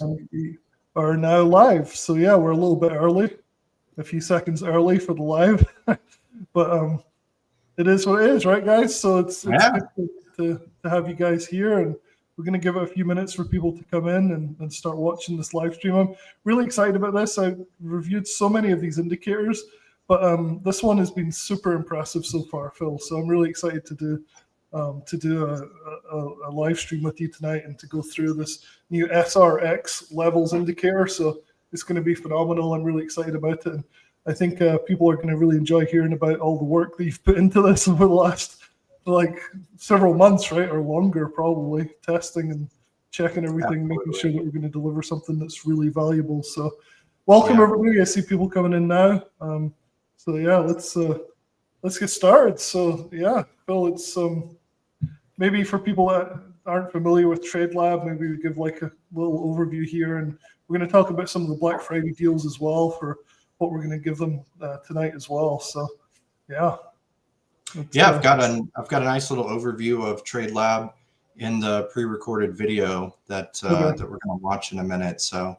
We are now live. So yeah, we're a little bit early, a few seconds early for the live, but it is what it is, right, guys? So it's good to have you guys here, and we're going to give it a few minutes for people to come in and start watching this live stream. I'm really excited about this. I've reviewed so many of these indicators, but this one has been super impressive so far, Phil. So I'm really excited to do a live stream with you tonight and to go through this new SRX levels indicator. So it's going to be phenomenal. I'm really excited about it. And I think people are going to really enjoy hearing about all the work that you've put into this over the last several months, right? Or longer, probably, testing and checking everything, making sure that we're going to deliver something that's really valuable. So welcome everybody. I see people coming in now. So yeah, let's get started. So yeah, Phil, it's maybe for people that aren't familiar with TradeLab, maybe we give like a little overview here, and we're going to talk about some of the Black Friday deals as well for what we're going to give them tonight as well. So yeah. I've got a nice little overview of TradeLab in the pre-recorded video that that we're going to watch in a minute. So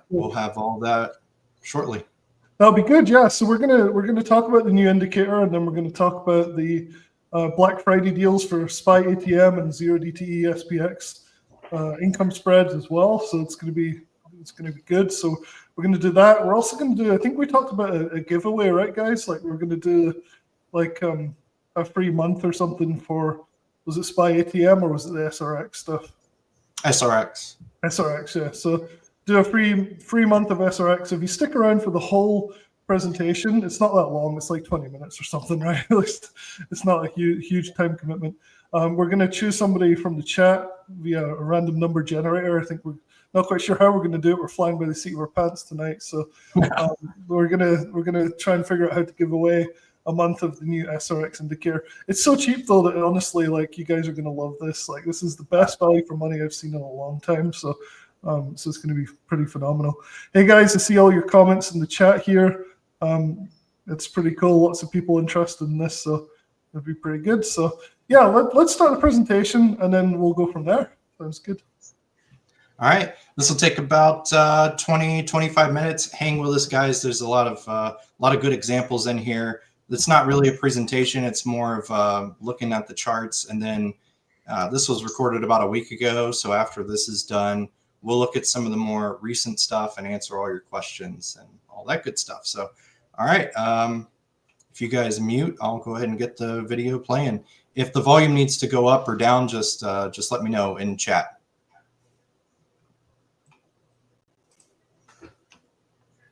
we'll have all that shortly. That'll be good. Yeah. So we're gonna talk about the new indicator, and then we're going to talk about the Black Friday deals for SPY ATM and 0DTE SPX income spreads as well. So it's going to be good. So we're going to do that. We're also going to do, I think we talked about a giveaway, right, guys? Like we're going to do like a free month or something for, was it SPY ATM or was it the SRX stuff? SRX, yeah. So do a free month of SRX. If you stick around for the whole presentation, it's not that long. It's like 20 minutes or something, right? It's not a huge time commitment. We're going to choose somebody from the chat via a random number generator. I think we're not quite sure how we're going to do it. We're flying by the seat of our pants tonight, so we're gonna try and figure out how to give away a month of the new SRX indicator. It's so cheap though that honestly, like, you guys are going to love this. Like, this is the best value for money I've seen in a long time. So it's going to be pretty phenomenal. Hey guys, I see all your comments in the chat here. It's pretty cool. Lots of people interested in this, so it'll be pretty good. So yeah, let's start the presentation and then we'll go from there. Sounds good. All right, this will take about 20-25 minutes. Hang with us, guys. There's a lot of good examples in here. It's not really a presentation. It's more of looking at the charts. And then this was recorded about a week ago. So after this is done, we'll look at some of the more recent stuff and answer all your questions and all that good stuff. So, all right, if you guys mute, I'll go ahead and get the video playing. If the volume needs to go up or down, just let me know in chat.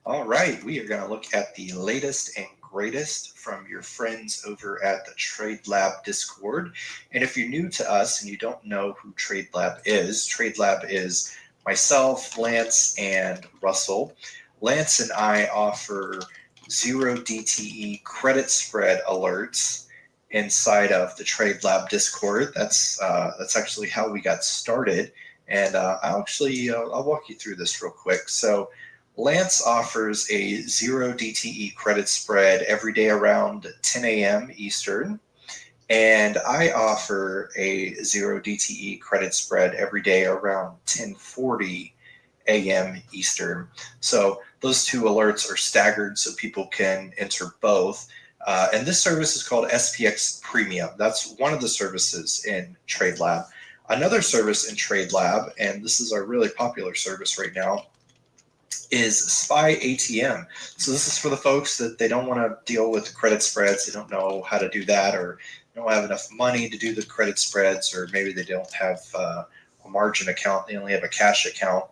All right, we are going to look at the latest and greatest from your friends over at the TradeLab Discord. And if you're new to us and you don't know who TradeLab is myself, Lance, and Russell. Lance and I offer 0DTE credit spread alerts inside of the TradeLab Discord. That's actually how we got started. And I'll walk you through this real quick. So Lance offers a 0DTE credit spread every day around 10 a.m. Eastern. And I offer a 0DTE credit spread every day around 10:40 a.m. Eastern. So those two alerts are staggered so people can enter both. And this service is called SPX Premium. That's one of the services in TradeLab. Another service in TradeLab, and this is our really popular service right now, is SPY ATM. So this is for the folks that they don't want to deal with credit spreads. They don't know how to do that, or don't have enough money to do the credit spreads, or maybe they don't have a margin account. They only have a cash account.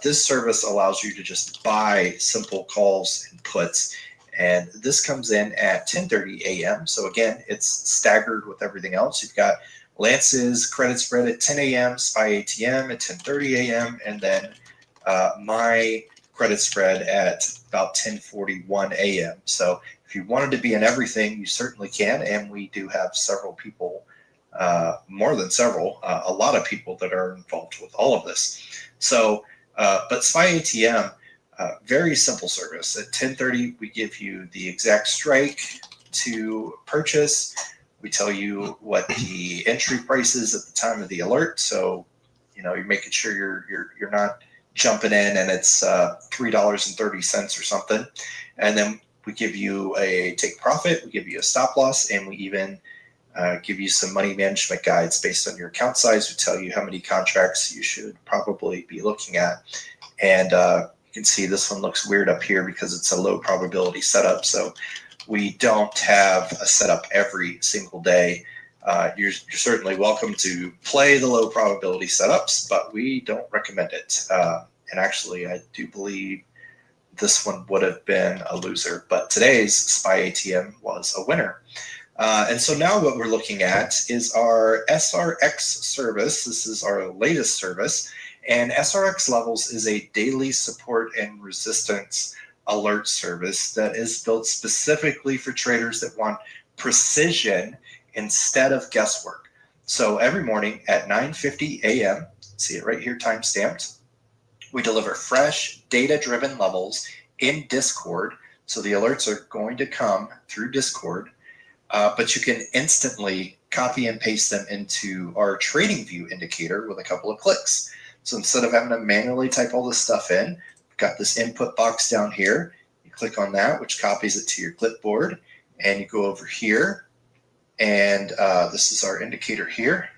This service allows you to just buy simple calls and puts. And this comes in at 10:30 a.m. So again, it's staggered with everything else. You've got Lance's credit spread at 10 a.m., SPY ATM at 10:30 a.m., and then my credit spread at about 10:41 a.m. So if you wanted to be in everything, you certainly can. And we do have several people, more than several, a lot of people that are involved with all of this. So, but SPY ATM, very simple service. At 10:30, we give you the exact strike to purchase. We tell you what the entry price is at the time of the alert. So, you're making sure you're not jumping in and it's $3.30 or something. And then we give you a take profit, we give you a stop loss, and we even give you some money management guides based on your account size. We tell you how many contracts you should probably be looking at. And you can see this one looks weird up here because it's a low probability setup. So we don't have a setup every single day. You're certainly welcome to play the low probability setups, but we don't recommend it. And actually, I do believe this one would have been a loser, but today's SPY ATM was a winner. And so now what we're looking at is our SRX service. This is our latest service. And SRX Levels is a daily support and resistance alert service that is built specifically for traders that want precision instead of guesswork. So every morning at 9:50 a.m., see it right here, time stamped, we deliver fresh data-driven levels in Discord. So the alerts are going to come through Discord, but you can instantly copy and paste them into our trading view indicator with a couple of clicks. So instead of having to manually type all this stuff in, we've got this input box down here. You click on that, which copies it to your clipboard, and you go over here, and this is our indicator here.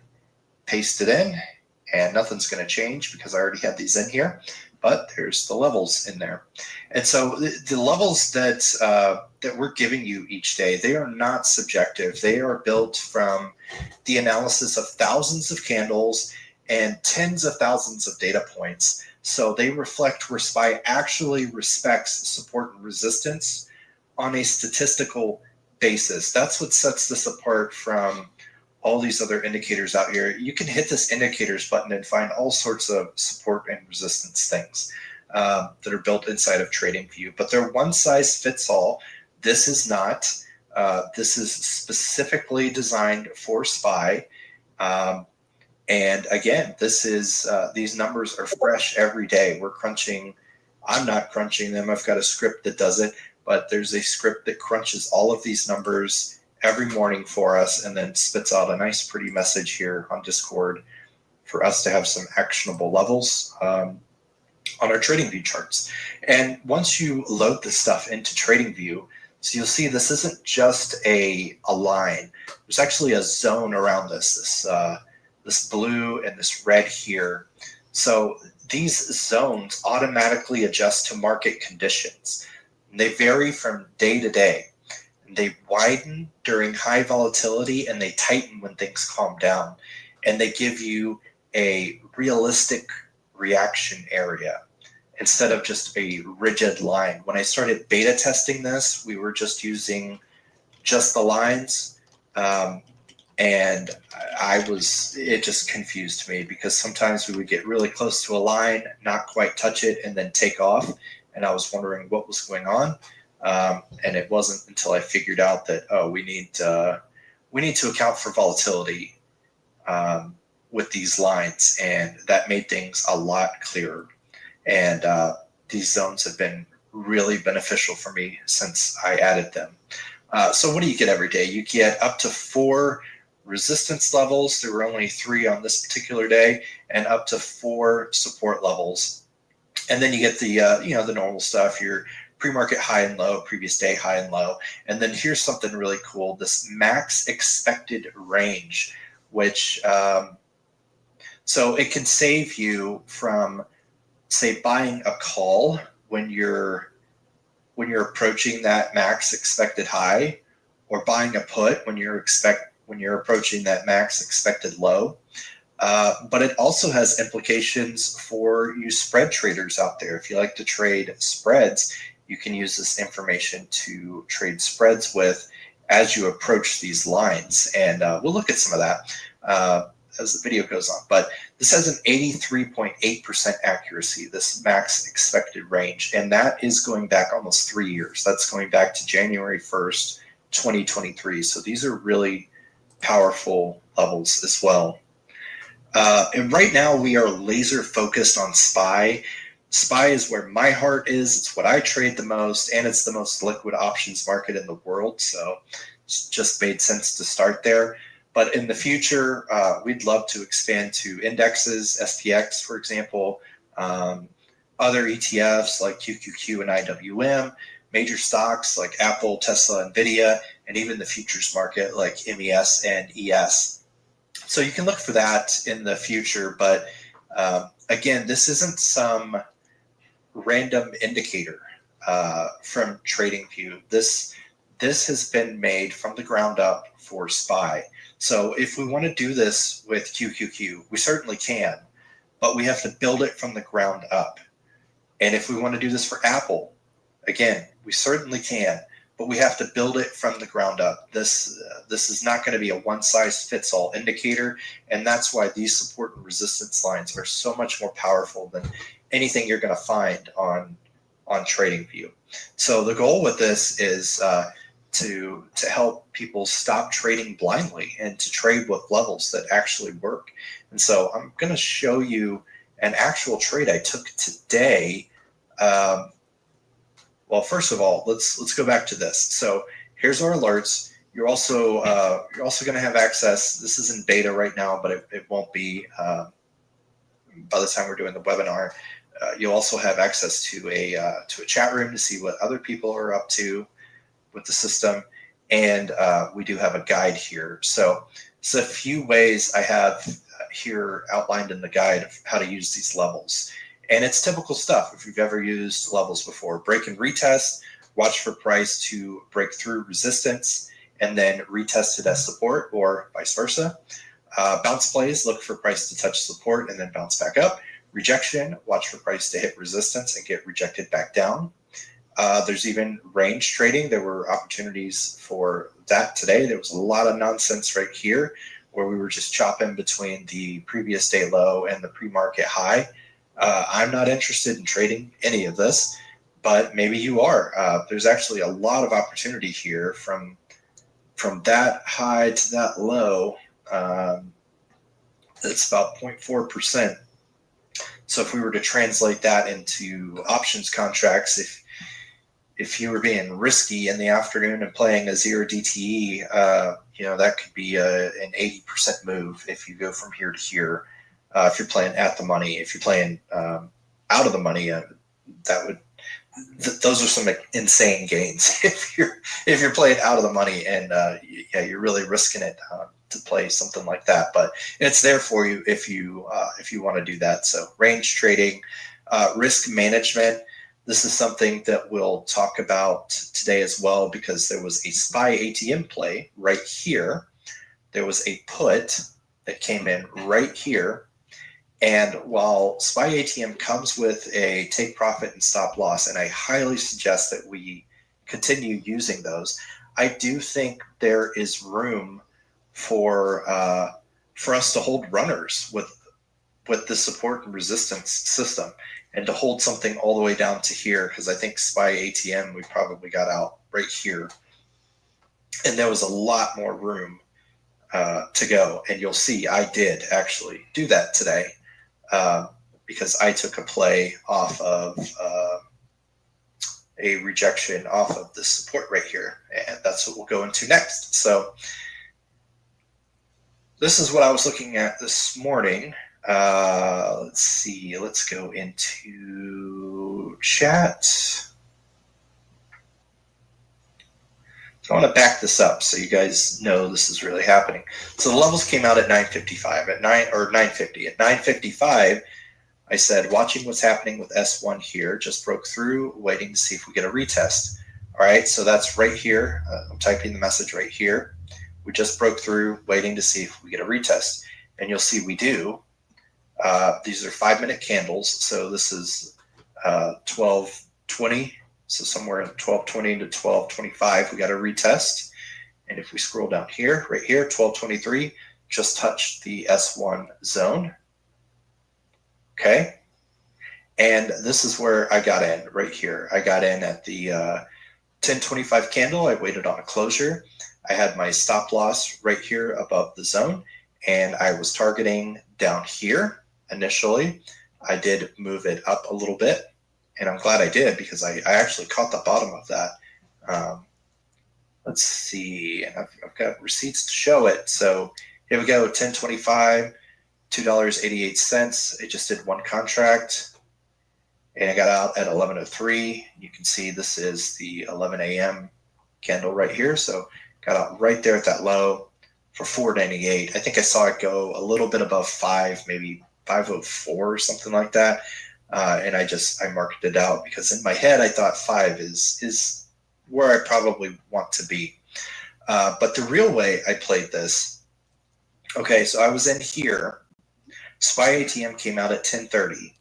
Paste it in, and nothing's going to change because I already have these in here, but there's the levels in there. And so the levels that we're giving you each day, they are not subjective. They are built from the analysis of thousands of candles and tens of thousands of data points. So they reflect where SPY actually respects support and resistance on a statistical basis. That's what sets this apart from all these other indicators out here. You can hit this indicators button and find all sorts of support and resistance things that are built inside of TradingView, but they're one size fits all. This is not. This is specifically designed for SPY. And again, this is these numbers are fresh every day. We're crunching. I'm not crunching them. I've got a script that does it, but there's a script that crunches all of these numbers every morning for us and then spits out a nice pretty message here on Discord for us to have some actionable levels on our TradingView charts. And once you load this stuff into TradingView, so you'll see this isn't just a line. There's actually a zone around this blue and this red here. So these zones automatically adjust to market conditions. And they vary from day to day. They widen during high volatility and they tighten when things calm down. And they give you a realistic reaction area instead of just a rigid line. When I started beta testing this, we were just using just the lines. And it just confused me because sometimes we would get really close to a line, not quite touch it, and then take off. And I was wondering what was going on. And it wasn't until I figured out that, we need to account for volatility with these lines. And that made things a lot clearer. And these zones have been really beneficial for me since I added them. So what do you get every day? You get up to 4 resistance levels. There were only 3 on this particular day, and up to 4 support levels. And then you get the the normal stuff, your pre-market high and low, previous day high and low. And then here's something really cool, this max expected range, which so it can save you from, say, buying a call when you're approaching that max expected high, or buying a put when you're approaching that max expected low. But it also has implications for you spread traders out there. If you like to trade spreads, you can use this information to trade spreads with as you approach these lines. And we'll look at some of that as the video goes on. But this has an 83.8% accuracy, this max expected range. And that is going back almost 3 years. That's going back to January 1st, 2023. So these are really powerful levels as well. And right now we are laser focused on SPY. SPY is where my heart is. It's what I trade the most, and it's the most liquid options market in the world. So it just made sense to start there. But in the future, we'd love to expand to indexes, SPX, for example, other ETFs like QQQ and IWM, major stocks like Apple, Tesla, Nvidia, and even the futures market like MES and ES. So you can look for that in the future. But again, this isn't some random indicator from TradingView. This has been made from the ground up for SPY. So if we want to do this with QQQ, we certainly can, but we have to build it from the ground up. And if we want to do this for Apple, again, we certainly can, but we have to build it from the ground up. This is not going to be a one-size-fits-all indicator, and that's why these support and resistance lines are so much more powerful than anything you're going to find on TradingView. So the goal with this is to help people stop trading blindly and to trade with levels that actually work. And so I'm going to show you an actual trade I took today. Well, first of all, let's go back to this. So here's our alerts. You're also going to have access. This is in beta right now, but it won't be by the time we're doing the webinar. You'll also have access to a chat room to see what other people are up to with the system, and we do have a guide here. So a few ways I have here outlined in the guide of how to use these levels. And it's typical stuff if you've ever used levels before. Break and retest, watch for price to break through resistance, and then retest it as support, or vice versa. Bounce plays, look for price to touch support and then bounce back up. Rejection, watch for price to hit resistance and get rejected back down. There's even range trading. There were opportunities for that today. There was a lot of nonsense right here where we were just chopping between the previous day low and the pre-market high. I'm not interested in trading any of this, but maybe you are. There's actually a lot of opportunity here from that high to that low. It's about 0.4%. So if we were to translate that into options contracts, if you were being risky in the afternoon and playing a 0 DTE, that could be an 80% move if you go from here to here. If you're playing at the money, if you're playing out of the money, those are some insane gains. If you're playing out of the money and you're really risking it to play something like that. But it's there for you if you want to do that. So range trading, risk management. This is something that we'll talk about today as well, because there was a SPY ATM play right here. There was a put that came in right here. And while SPY ATM comes with a take profit and stop loss, and I highly suggest that we continue using those, I do think there is room for us to hold runners with the support and resistance system, and to hold something all the way down to here, because I think SPY ATM, we probably got out right here. And there was a lot more room to go. And you'll see I did actually do that today. Because I took a play off of a rejection off of the support right here, and that's what we'll go into next. So this is what I was looking at this morning. Let's see, let's go into chat. So I want to back this up so you guys know this is really happening. So the levels came out at 9:55, at 9:50. At 9:55, I said, watching what's happening with S1 here, just broke through, waiting to see if we get a retest. All right, so that's right here. I'm typing the message right here. We just broke through, waiting to see if we get a retest. And you'll see we do. These are 5-minute candles. So this is 12:20. So somewhere in 12:20 to 12:25, we got a retest. And if we scroll down here, right here, 12:23, just touched the S1 zone. Okay. And this is where I got in right here. I got in at the 10:25 candle. I waited on a closure. I had my stop loss right here above the zone, and I was targeting down here initially. I did move it up a little bit. And I'm glad I did, because I actually caught the bottom of that. let's see, and I've got receipts to show it. So here we go, 1025, $2.88. I just did one contract, and I got out at 11:03. You can see this is the 11 a.m. candle right here. So got out right there at that low for 498. I think I saw it go a little bit above 5, maybe 504 or something like that. And I marked it out because in my head I thought 5 is where I probably want to be. But the real way I played this, okay, so I was in here. SPY ATM came out at 10:30.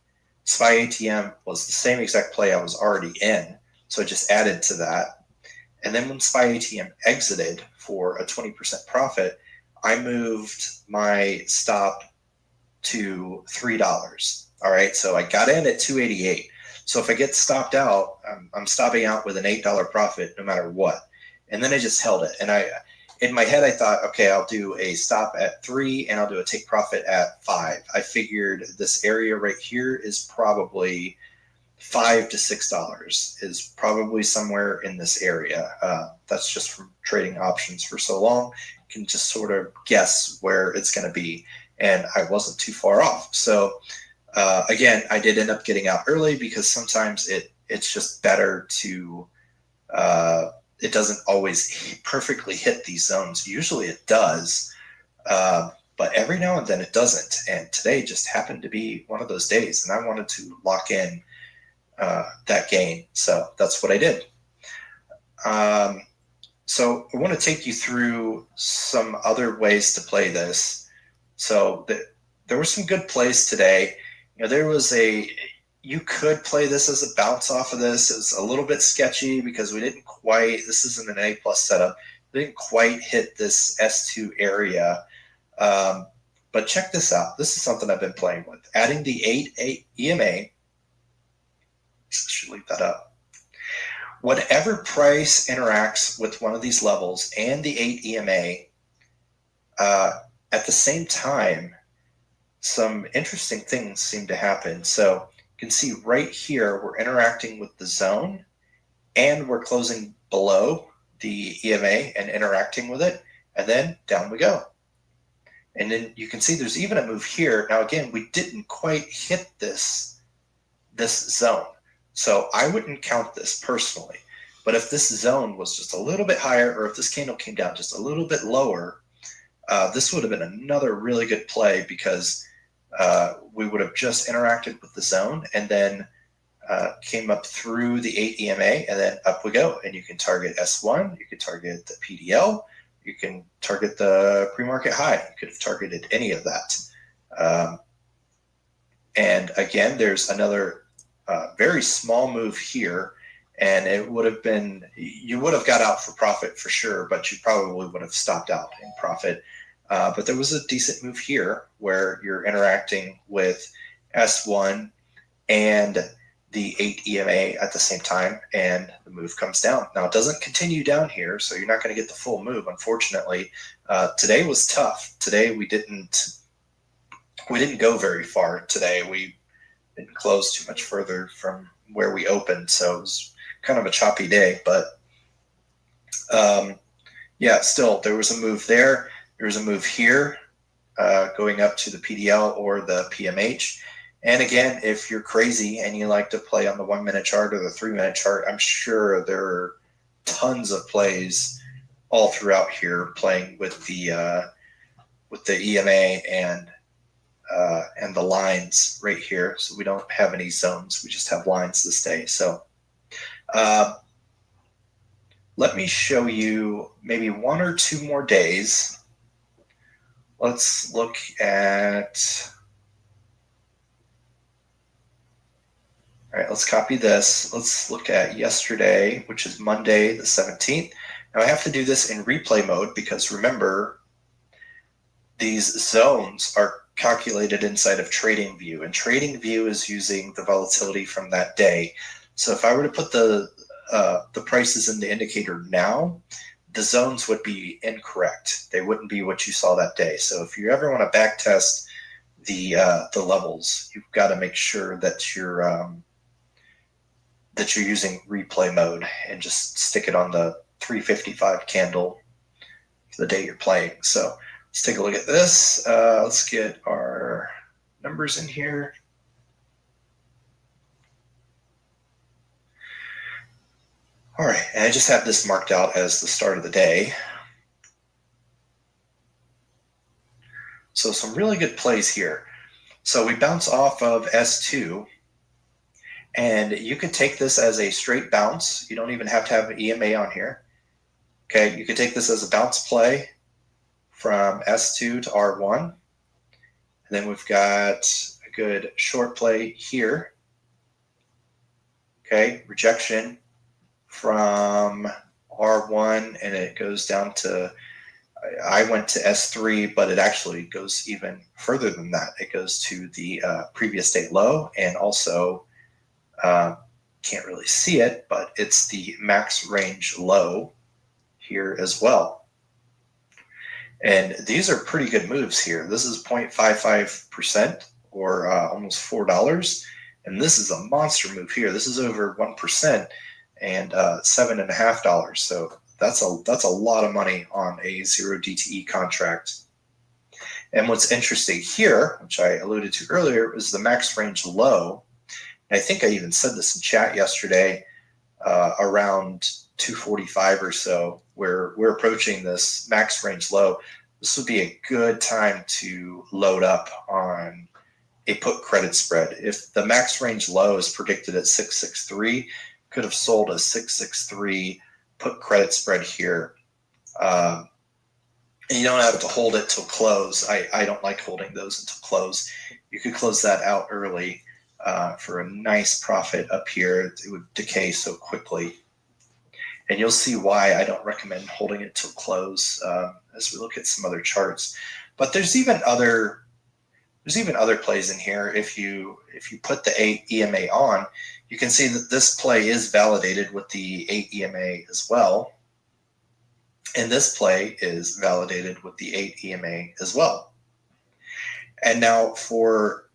SPY ATM was the same exact play I was already in, so I just added to that. And then when SPY ATM exited for a 20% profit, I moved my stop to $3. All right, so I got in at 288. So if I get stopped out, I'm stopping out with an $8 profit no matter what. And then I just held it. And in my head, I thought, okay, I'll do a stop at 3 and I'll do a take profit at 5. I figured this area right here is probably $5 to $6 is probably somewhere in this area. That's just from trading options for so long. You can just sort of guess where it's going to be. And I wasn't too far off. So again, I did end up getting out early because sometimes it's just better to, it doesn't always perfectly hit these zones. Usually it does, but every now and then it doesn't. And today just happened to be one of those days, and I wanted to lock in that gain. So that's what I did. So I want to take you through some other ways to play this. So there were some good plays today. You know, you could play this as a bounce off of this. It was a little bit sketchy because this isn't an A plus setup. We didn't quite hit this S2 area. But check this out. This is something I've been playing with. Adding the 8 EMA. Should leave that up. Whatever price interacts with one of these levels and the 8 EMA, at the same time, some interesting things seem to happen. So you can see right here, we're interacting with the zone and we're closing below the EMA and interacting with it. And then down we go. And then you can see there's even a move here. Now, again, we didn't quite hit this zone. So I wouldn't count this personally. But if this zone was just a little bit higher, or if this candle came down just a little bit lower, this would have been another really good play because we would have just interacted with the zone and then came up through the 8 EMA and then up we go. And you can target S1, you can target the PDL, you can target the pre-market high. You could have targeted any of that. And again, there's another very small move here, and it would have been, you would have got out for profit for sure, but you probably would have stopped out in profit. But there was a decent move here where you're interacting with S1 and the 8 EMA at the same time, and the move comes down. Now, it doesn't continue down here, so you're not going to get the full move, unfortunately. Today was tough. Today we didn't go very far today. We didn't close too much further from where we opened, so it was kind of a choppy day. But yeah, still, there was a move there. There was a move here going up to the PDL or the PMH. And again, if you're crazy and you like to play on the 1 minute chart or the 3 minute chart, I'm sure there are tons of plays all throughout here playing with the EMA and the lines right here. So we don't have any zones. We just have lines this day. So let me show you maybe 1 or 2 more days. Let's look at, all right, let's copy this. Let's look at yesterday, which is Monday the 17th. Now I have to do this in replay mode because remember, these zones are calculated inside of TradingView, and TradingView is using the volatility from that day. So if I were to put the prices in the indicator now, the zones would be incorrect. They wouldn't be what you saw that day. So if you ever want to back test the levels, you've got to make sure that you're using replay mode and just stick it on the 355 candle for the day you're playing. So let's take a look at this. Let's get our numbers in here. All right, and I just have this marked out as the start of the day. So some really good plays here. So we bounce off of S2, and you can take this as a straight bounce. You don't even have to have an EMA on here. Okay, you can take this as a bounce play from S2 to R1. And then we've got a good short play here. Okay, rejection from R1, and it goes down to, I went to S3, but it actually goes even further than that. It goes to the previous day low, and also can't really see it, but it's the max range low here as well. And these are pretty good moves here. This is 0.55% or almost $4. And this is a monster move here. This is over 1% and $7.50. So that's a lot of money on a 0 DTE contract. And what's interesting here, which I alluded to earlier, is the max range low. And I think I even said this in chat yesterday, around 245 or so, where we're approaching this max range low. This would be a good time to load up on a put credit spread. If the max range low is predicted at 663, could have sold a 663 put credit spread here. And you don't have to hold it till close. I don't like holding those until close. You could close that out early for a nice profit up here. It would decay so quickly. And you'll see why I don't recommend holding it till close as we look at some other charts. But there's even other plays in here. If you put the 8 EMA on, you can see that this play is validated with the 8 EMA as well. And this play is validated with the 8 EMA as well. And now for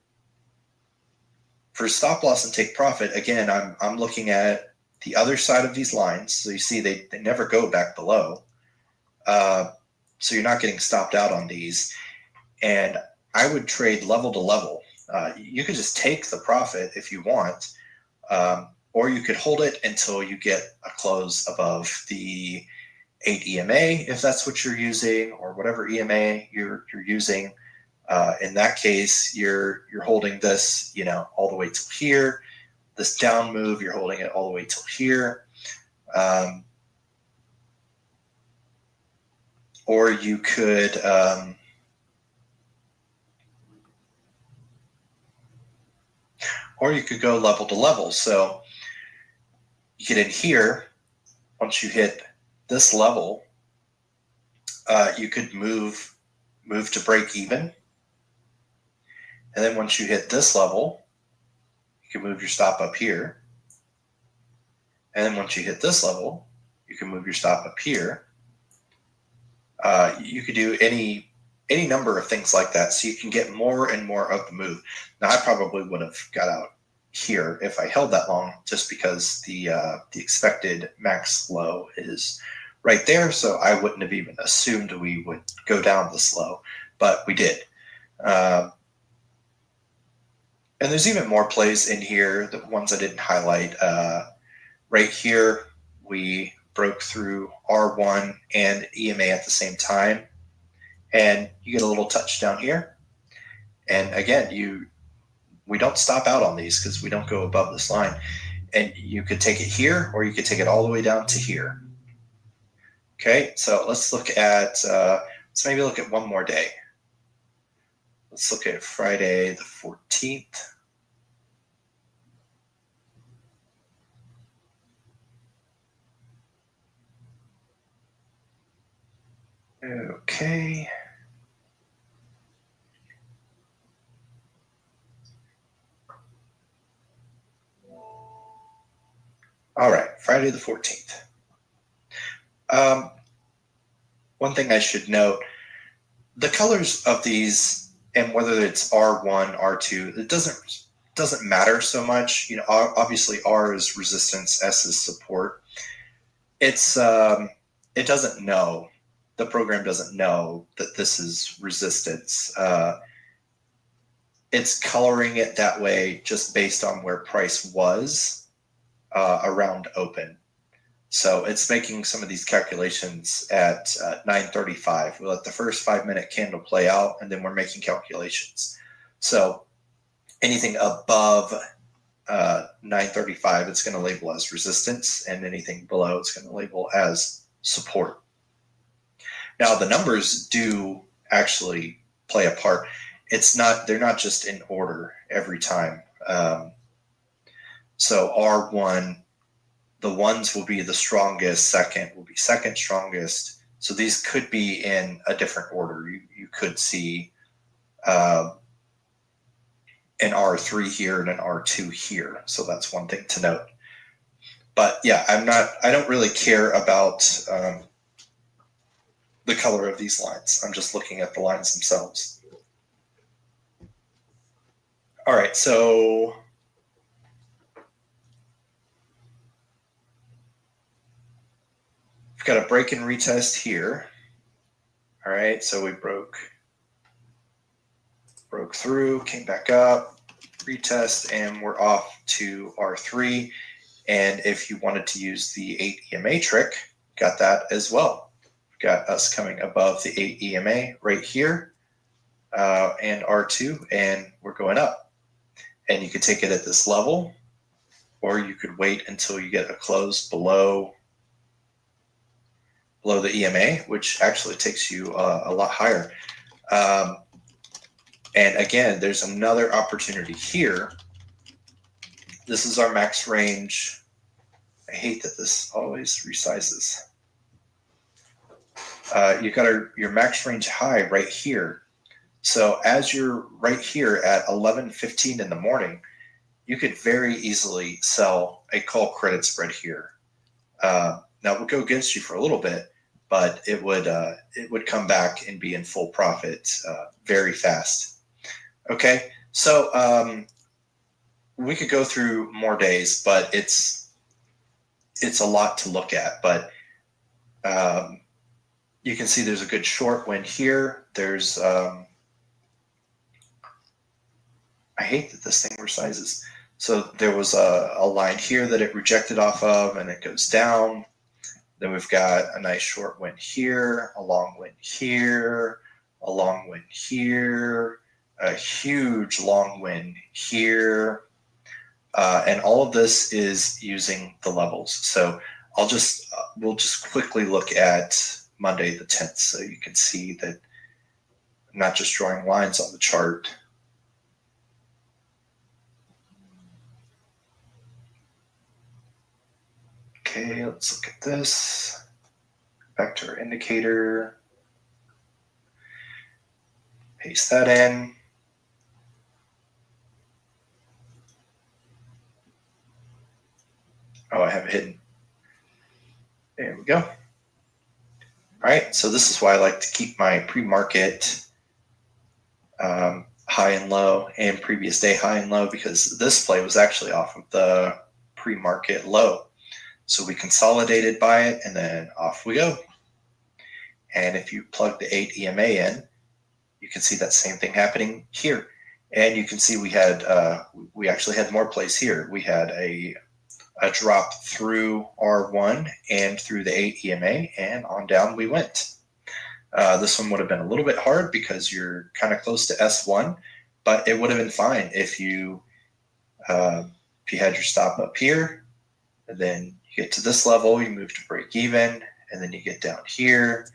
stop loss and take profit, again, I'm looking at the other side of these lines. So you see they never go back below. So you're not getting stopped out on these. And I would trade level to level. You could just take the profit if you want, or you could hold it until you get a close above the 8 EMA, if that's what you're using, or whatever EMA you're using. In that case, you're holding this, all the way till here. This down move, you're holding it all the way till here. Or you could go level to level. So you get in here. Once you hit this level, you could move to break even. And then once you hit this level, you can move your stop up here. And then once you hit this level, you can move your stop up here. You could do any number of things like that, so you can get more and more of the move. Now, I probably would have got out here if I held that long, just because the expected max low is right there, so I wouldn't have even assumed we would go down this low, but we did. And there's even more plays in here, the ones I didn't highlight. Right here, we broke through R1 and EMA at the same time, and you get a little touch down here. And again, we don't stop out on these because we don't go above this line. And you could take it here, or you could take it all the way down to here. Okay, so let's look at, let's maybe look at one more day. Let's look at Friday the 14th. Okay. All right, Friday the 14th. One thing I should note, the colors of these, and whether it's R1, R2, it doesn't matter so much. Obviously R is resistance, S is support. It's it doesn't know, the program doesn't know that this is resistance. It's coloring it that way just based on where price was around open. So it's making some of these calculations at 9:35. We let the first 5-minute candle play out, and then we're making calculations. So anything above 9:35, it's going to label as resistance, and anything below, it's going to label as support. Now, the numbers do actually play a part. They're not just in order every time. So R1, the ones will be the strongest, second will be second strongest. So these could be in a different order. You could see an R3 here and an R2 here. So that's one thing to note. But yeah, I don't really care about the color of these lines. I'm just looking at the lines themselves. All right, so we've got a break and retest here. All right, so we broke through, came back up, retest, and we're off to R3. And if you wanted to use the 8 EMA trick, got that as well. We've got us coming above the 8 EMA right here, and R2, and we're going up. And you could take it at this level, or you could wait until you get a close below the EMA, which actually takes you a lot higher. And again, there's another opportunity here. This is our max range. I hate that this always resizes. You got your max range high right here. So as you're right here at 11:15 in the morning, you could very easily sell a call credit spread here. Now it would go against you for a little bit, but it would come back and be in full profit very fast. Okay, so we could go through more days, but it's a lot to look at. But you can see there's a good short win here. There's I hate that this thing resizes. So there was a line here that it rejected off of, and it goes down. Then we've got a nice short win here, a long win here, a long win here, a huge long win here. And all of this is using the levels. So we'll just quickly look at Monday the 10th, so you can see that I'm not just drawing lines on the chart. Okay, let's look at this. Back to our indicator. Paste that in. Oh, I have it hidden. There we go. All right, so this is why I like to keep my pre-market high and low and previous day high and low, because this play was actually off of the pre-market low. So we consolidated by it, and then off we go. And if you plug the 8 EMA in, you can see that same thing happening here. And you can see we actually had more plays here. We had a drop through R1 and through the 8 EMA, and on down we went. This one would have been a little bit hard because you're kind of close to S1, but it would have been fine if you had your stop up here, and then you get to this level, you move to break even, and then you get down here,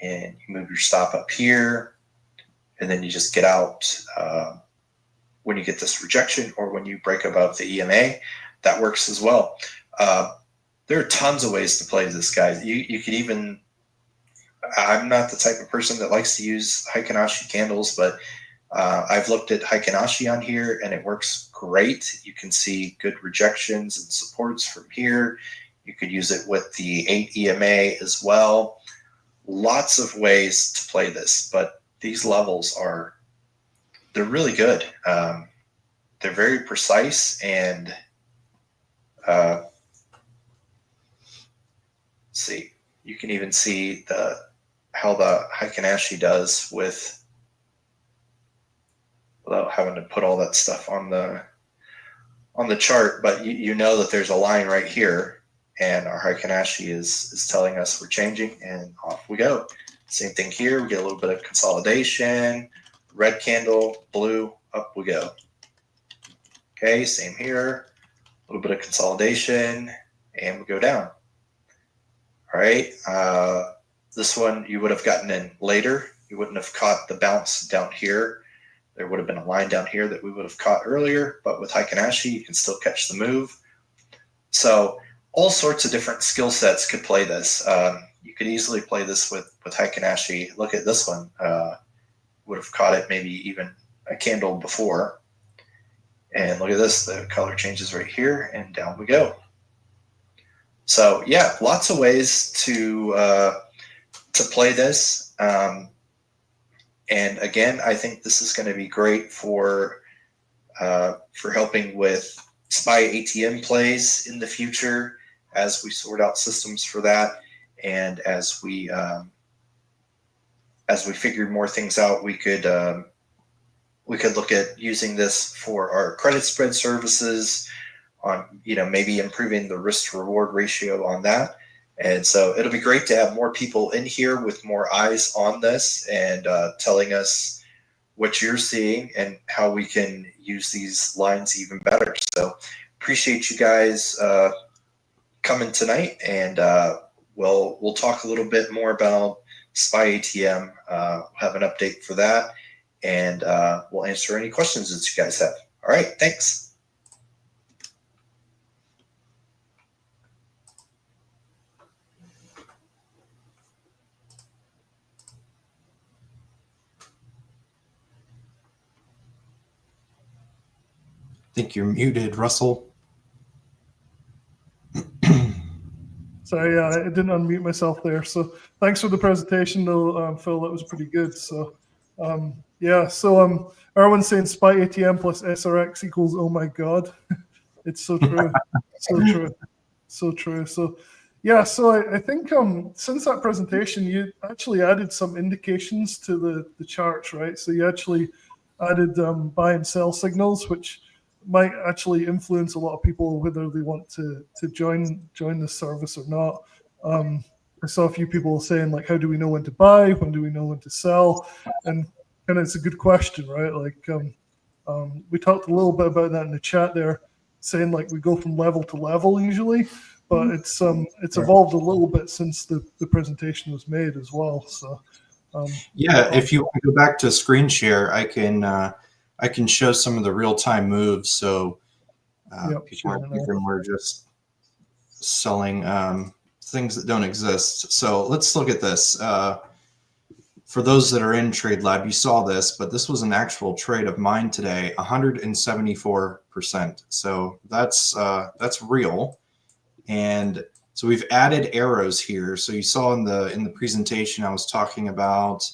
and you move your stop up here, and then you just get out when you get this rejection or when you break above the EMA. That works as well. There are tons of ways to play this, guys. You could even, I'm not the type of person that likes to use Heikinashi candles, but I've looked at Heikinashi on here and it works great. You can see good rejections and supports from here. You could use it with the 8 EMA as well. Lots of ways to play this, but these levels they're really good. They're very precise, and let's see, you can even see how the Heikin-Ashi does without having to put all that stuff on the chart. But you know that there's a line right here, and our Heikin-Ashi is telling us we're changing, and off we go. Same thing here. We get a little bit of consolidation, red candle, blue, up we go. Okay, same here. A little bit of consolidation, and we go down. All right. This one you would have gotten in later. You wouldn't have caught the bounce down here. There would have been a line down here that we would have caught earlier, but with Heikin-Ashi, you can still catch the move. So all sorts of different skill sets could play this. You could easily play this with Heikin-Ashi. Look at this one. Would have caught it maybe even a candle before. And look at this. The color changes right here, and down we go. So yeah, lots of ways to play this. And again, I think this is going to be great for helping with SPY ATM plays in the future as we sort out systems for that, and as we figure more things out, we could look at using this for our credit spread services, on maybe improving the risk to reward ratio on that. And so it'll be great to have more people in here with more eyes on this and telling us what you're seeing and how we can use these lines even better. So appreciate you guys coming tonight, and we'll talk a little bit more about SPY ATM. We'll have an update for that, and we'll answer any questions that you guys have. All right, thanks. I think you're muted, Russell. Sorry, I didn't unmute myself there. So thanks for the presentation, though, Phil. That was pretty good. So Erwin's saying SPY ATM plus SRX equals oh my god. It's so true, so true, so true. So yeah, so I think since that presentation, you actually added some indications to the charts, right? So you actually added buy and sell signals, which might actually influence a lot of people whether they want to join this service or not. I saw a few people saying, like, how do we know when to buy? When do we know when to sell? And it's a good question, right? Like we talked a little bit about that in the chat there, saying like we go from level to level usually, but it's evolved a little bit since the presentation was made as well. So yeah, if you want to go back to screen share, I can show some of the real-time moves. So people aren't thinking we're just selling things that don't exist. So let's look at this. For those that are in TradeLab, you saw this, but this was an actual trade of mine today, 174%. So that's real. And so we've added arrows here. So you saw in the presentation, I was talking about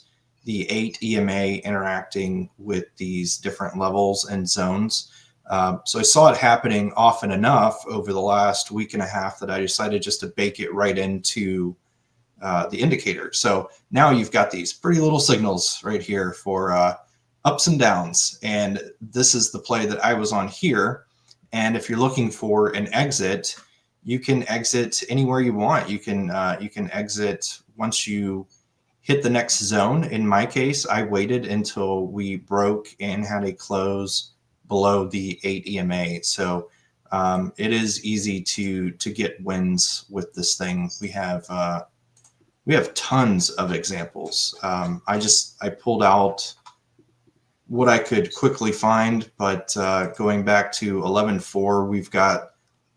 the 8 EMA interacting with these different levels and zones. So I saw it happening often enough over the last week and a half that I decided just to bake it right into the indicator. So now you've got these pretty little signals right here for ups and downs. And this is the play that I was on here. And if you're looking for an exit, you can exit anywhere you want. You can exit once you hit the next zone. In my case, I waited until we broke and had a close below the 8 EMA. So it is easy to get wins with this thing. We have tons of examples. I pulled out what I could quickly find, but going back to 11.4, we've got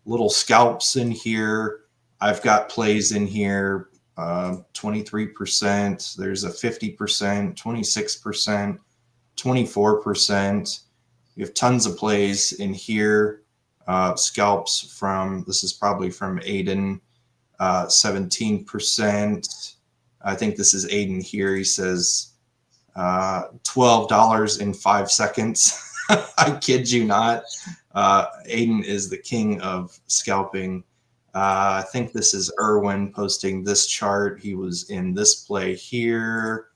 little scalps in here. I've got plays in here, 23%. There's a 50%, 26%, 24%. We have tons of plays in here. Scalps from, this is probably from Aiden, 17%. I think this is Aiden here. He says $12 in 5 seconds. I kid you not. Aiden is the king of scalping. I think this is Irwin posting this chart. He was in this play here.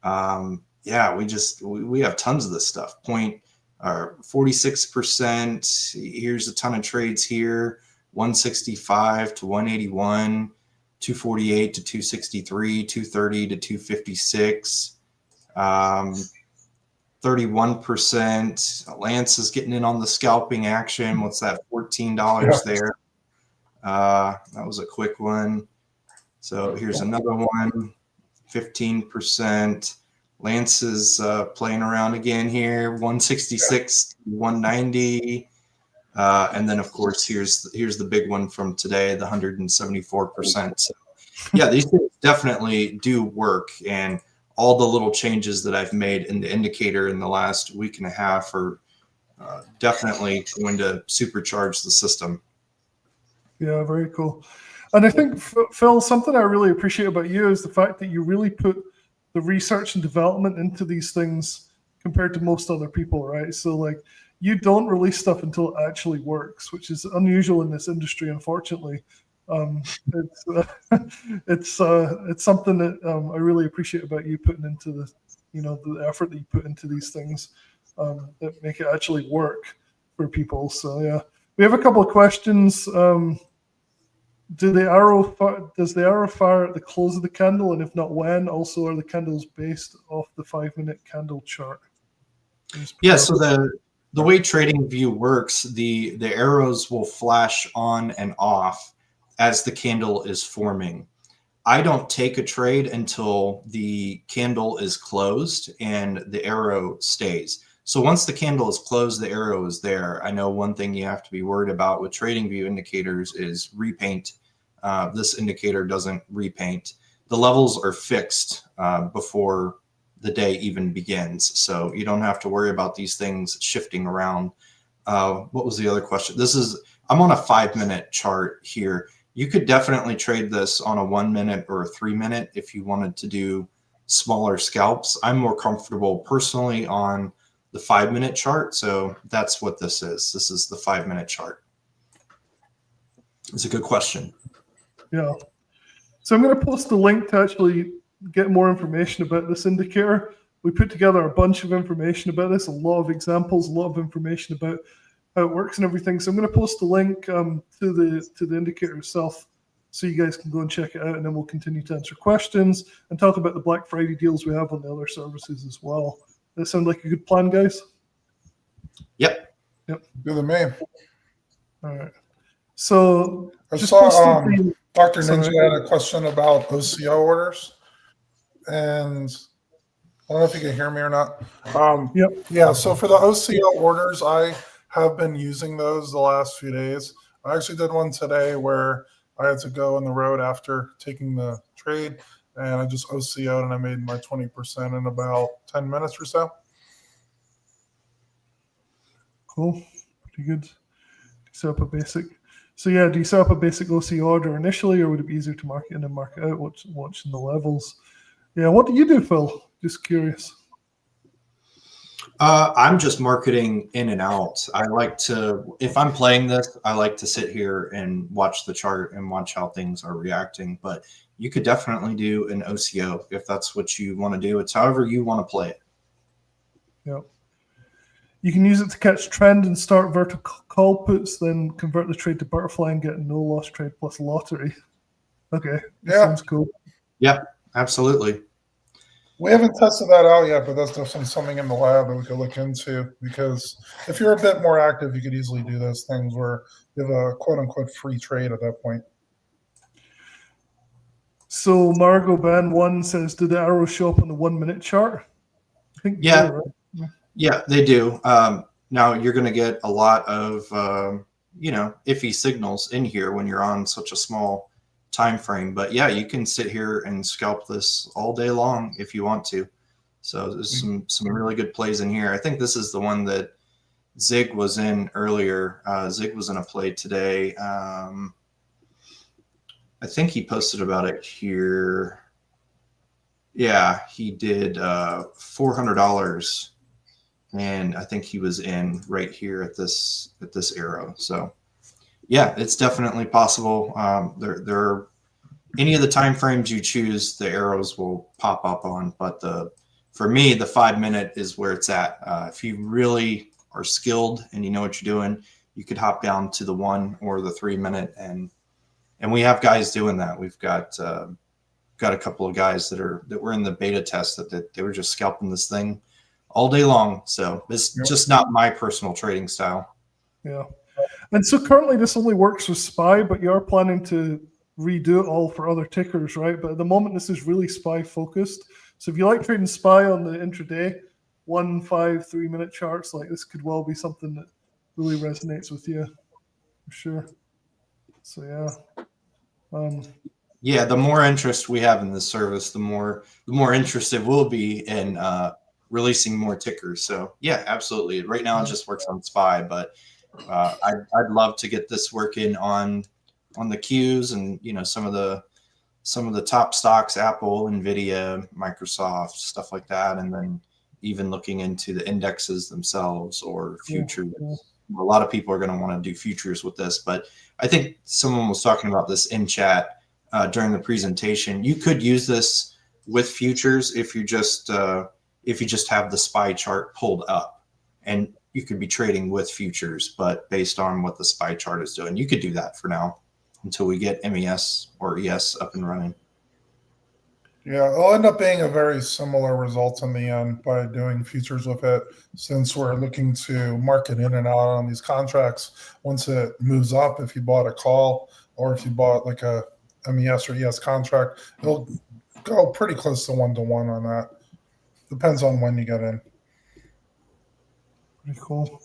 Yeah, we have tons of this stuff. 46%. Here's a ton of trades here. 165 to 181, 248 to 263, 230 to 256. 31%. Lance is getting in on the scalping action. What's that? $14 there. That was a quick one. So here's another one. 15%. Lance is playing around again here. 166, 190. And then of course here's the big one from today, the 174%. So, yeah, these things definitely do work, and all the little changes that I've made in the indicator in the last week and a half are definitely going to supercharge the system. Yeah, very cool. And I think, Phil, something I really appreciate about you is the fact that you really put the research and development into these things compared to most other people, right? So, like, you don't release stuff until it actually works, which is unusual in this industry, unfortunately. It's something that I really appreciate about you putting into the effort that you put into these things that make it actually work for people. So yeah, we have a couple of questions. Does the arrow fire at the close of the candle, and if not, when? Also, are the candles based off the 5-minute candle chart? Yeah. So the way TradingView works, the arrows will flash on and off as the candle is forming. I don't take a trade until the candle is closed and the arrow stays. So once the candle is closed, the arrow is there. I know one thing you have to be worried about with TradingView indicators is repaint. This indicator doesn't repaint. The levels are fixed before the day even begins. So you don't have to worry about these things shifting around. What was the other question? I'm on a 5-minute chart here. You could definitely trade this on a 1 minute or a 3 minute if you wanted to do smaller scalps. I'm more comfortable personally on the 5-minute chart. So that's what this is. This is the 5-minute chart. It's a good question. Yeah. So I'm going to post a link to actually get more information about this indicator. We put together a bunch of information about this, a lot of examples, a lot of information about how it works and everything. So I'm going to post a link to the indicator itself so you guys can go and check it out, and then we'll continue to answer questions and talk about the Black Friday deals we have on the other services as well. That sound like a good plan, guys? Yep. Yep. Do the main. All right. So I just saw Dr. Sorry. Ninja had a question about OCO orders, and I don't know if you can hear me or not. Yep. Yeah, so for the OCO orders, I have been using those the last few days. I actually did one today where I had to go on the road after taking the trade, and I just OCO'd and I made my 20% in about 10 minutes or so. Cool. Pretty good. Set up a basic. So yeah, do you set up a basic OC order initially, or would it be easier to mark in and mark out, watching the levels? Yeah, what do you do, Phil? Just curious. I'm just marketing in and out. I like to, if I'm playing this, I like to sit here and watch the chart and watch how things are reacting. But you could definitely do an OCO if that's what you want to do. It's however you want to play it. Yeah. You can use it to catch trend and start vertical call puts, then convert the trade to butterfly and get a no loss trade plus lottery. Okay. Yeah. Sounds cool. Yeah, absolutely. We haven't tested that out yet, but that's definitely something in the lab that we could look into, because if you're a bit more active, you could easily do those things where you have a quote unquote free trade at that point. So Margot Band 1 says, do the arrows show up on the 1 minute chart? I think Yeah. they do, right? Yeah, they do. Now you're going to get a lot of, iffy signals in here when you're on such a small time frame. But yeah, you can sit here and scalp this all day long if you want to. So there's some really good plays in here. I think this is the one that Zig was in earlier. Zig was in a play today. I think he posted about it here. Yeah, he did $400. And I think he was in right here at this arrow. So Yeah, it's definitely possible. There are any of the time frames you choose, the arrows will pop up on. But for me, the 5 minute is where it's at. If you really are skilled and you know what you're doing, you could hop down to the 1 or the 3 minute, and we have guys doing that. We've got a couple of guys that were in the beta test that they were just scalping this thing all day long. So it's just not my personal trading style. Yeah. And so currently this only works with SPY, but you are planning to redo it all for other tickers, right? But at the moment, this is really SPY focused. So if you like trading SPY on the intraday, 1, 5, 3 minute charts, like this could well be something that really resonates with you, for sure. So yeah. Yeah, the more interest we have in this service, the more interested we'll be in releasing more tickers. So yeah, absolutely. Right now it just works on SPY, but I'd love to get this working on the Qs and some of the top stocks, Apple, Nvidia, Microsoft, stuff like that, and then even looking into the indexes themselves or futures. Yeah. A lot of people are going to want to do futures with this, but I think someone was talking about this in chat during the presentation. You could use this with futures if you just have the SPY chart pulled up, and you could be trading with futures, but based on what the SPY chart is doing. You could do that for now until we get MES or ES up and running. Yeah, it'll end up being a very similar result in the end by doing futures with it, since we're looking to market in and out on these contracts. Once it moves up, if you bought a call or if you bought like a MES or ES contract, it'll go pretty close to 1-to-1 on that. Depends on when you get in. Pretty cool.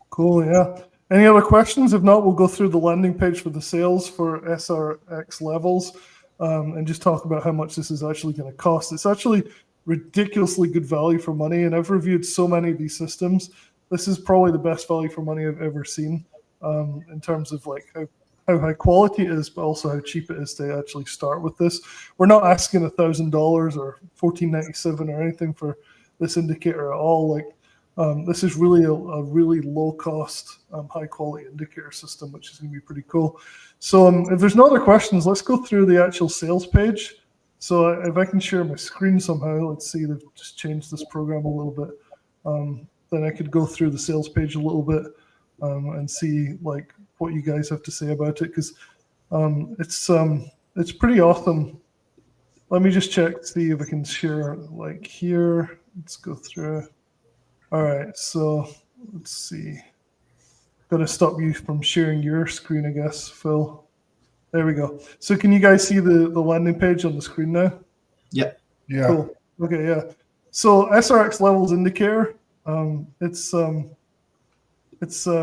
Cool, yeah. Any other questions? If not, we'll go through the landing page for the sales for SRX levels. And just talk about how much this is actually going to cost. It's actually ridiculously good value for money, and I've reviewed so many of these systems. This is probably the best value for money I've ever seen in terms of like how high quality it is, but also how cheap it is to actually start with this. We're not asking $1,000 or $14.97 or anything for this indicator at all. Like this is really a really low cost, high quality indicator system, which is going to be pretty cool. So if there's no other questions, let's go through the actual sales page. So if I can share my screen somehow, let's see, they've just changed this program a little bit. Then I could go through the sales page a little bit and see like what you guys have to say about it, because it's pretty awesome. Let me just check to see if I can share like here. Let's go through. All right, so let's see. Got to stop you from sharing your screen, I guess, Phil. There we go. So can you guys see the landing page on the screen now? Yeah. Yeah. Cool. Okay, yeah. So SRX levels indicator, it's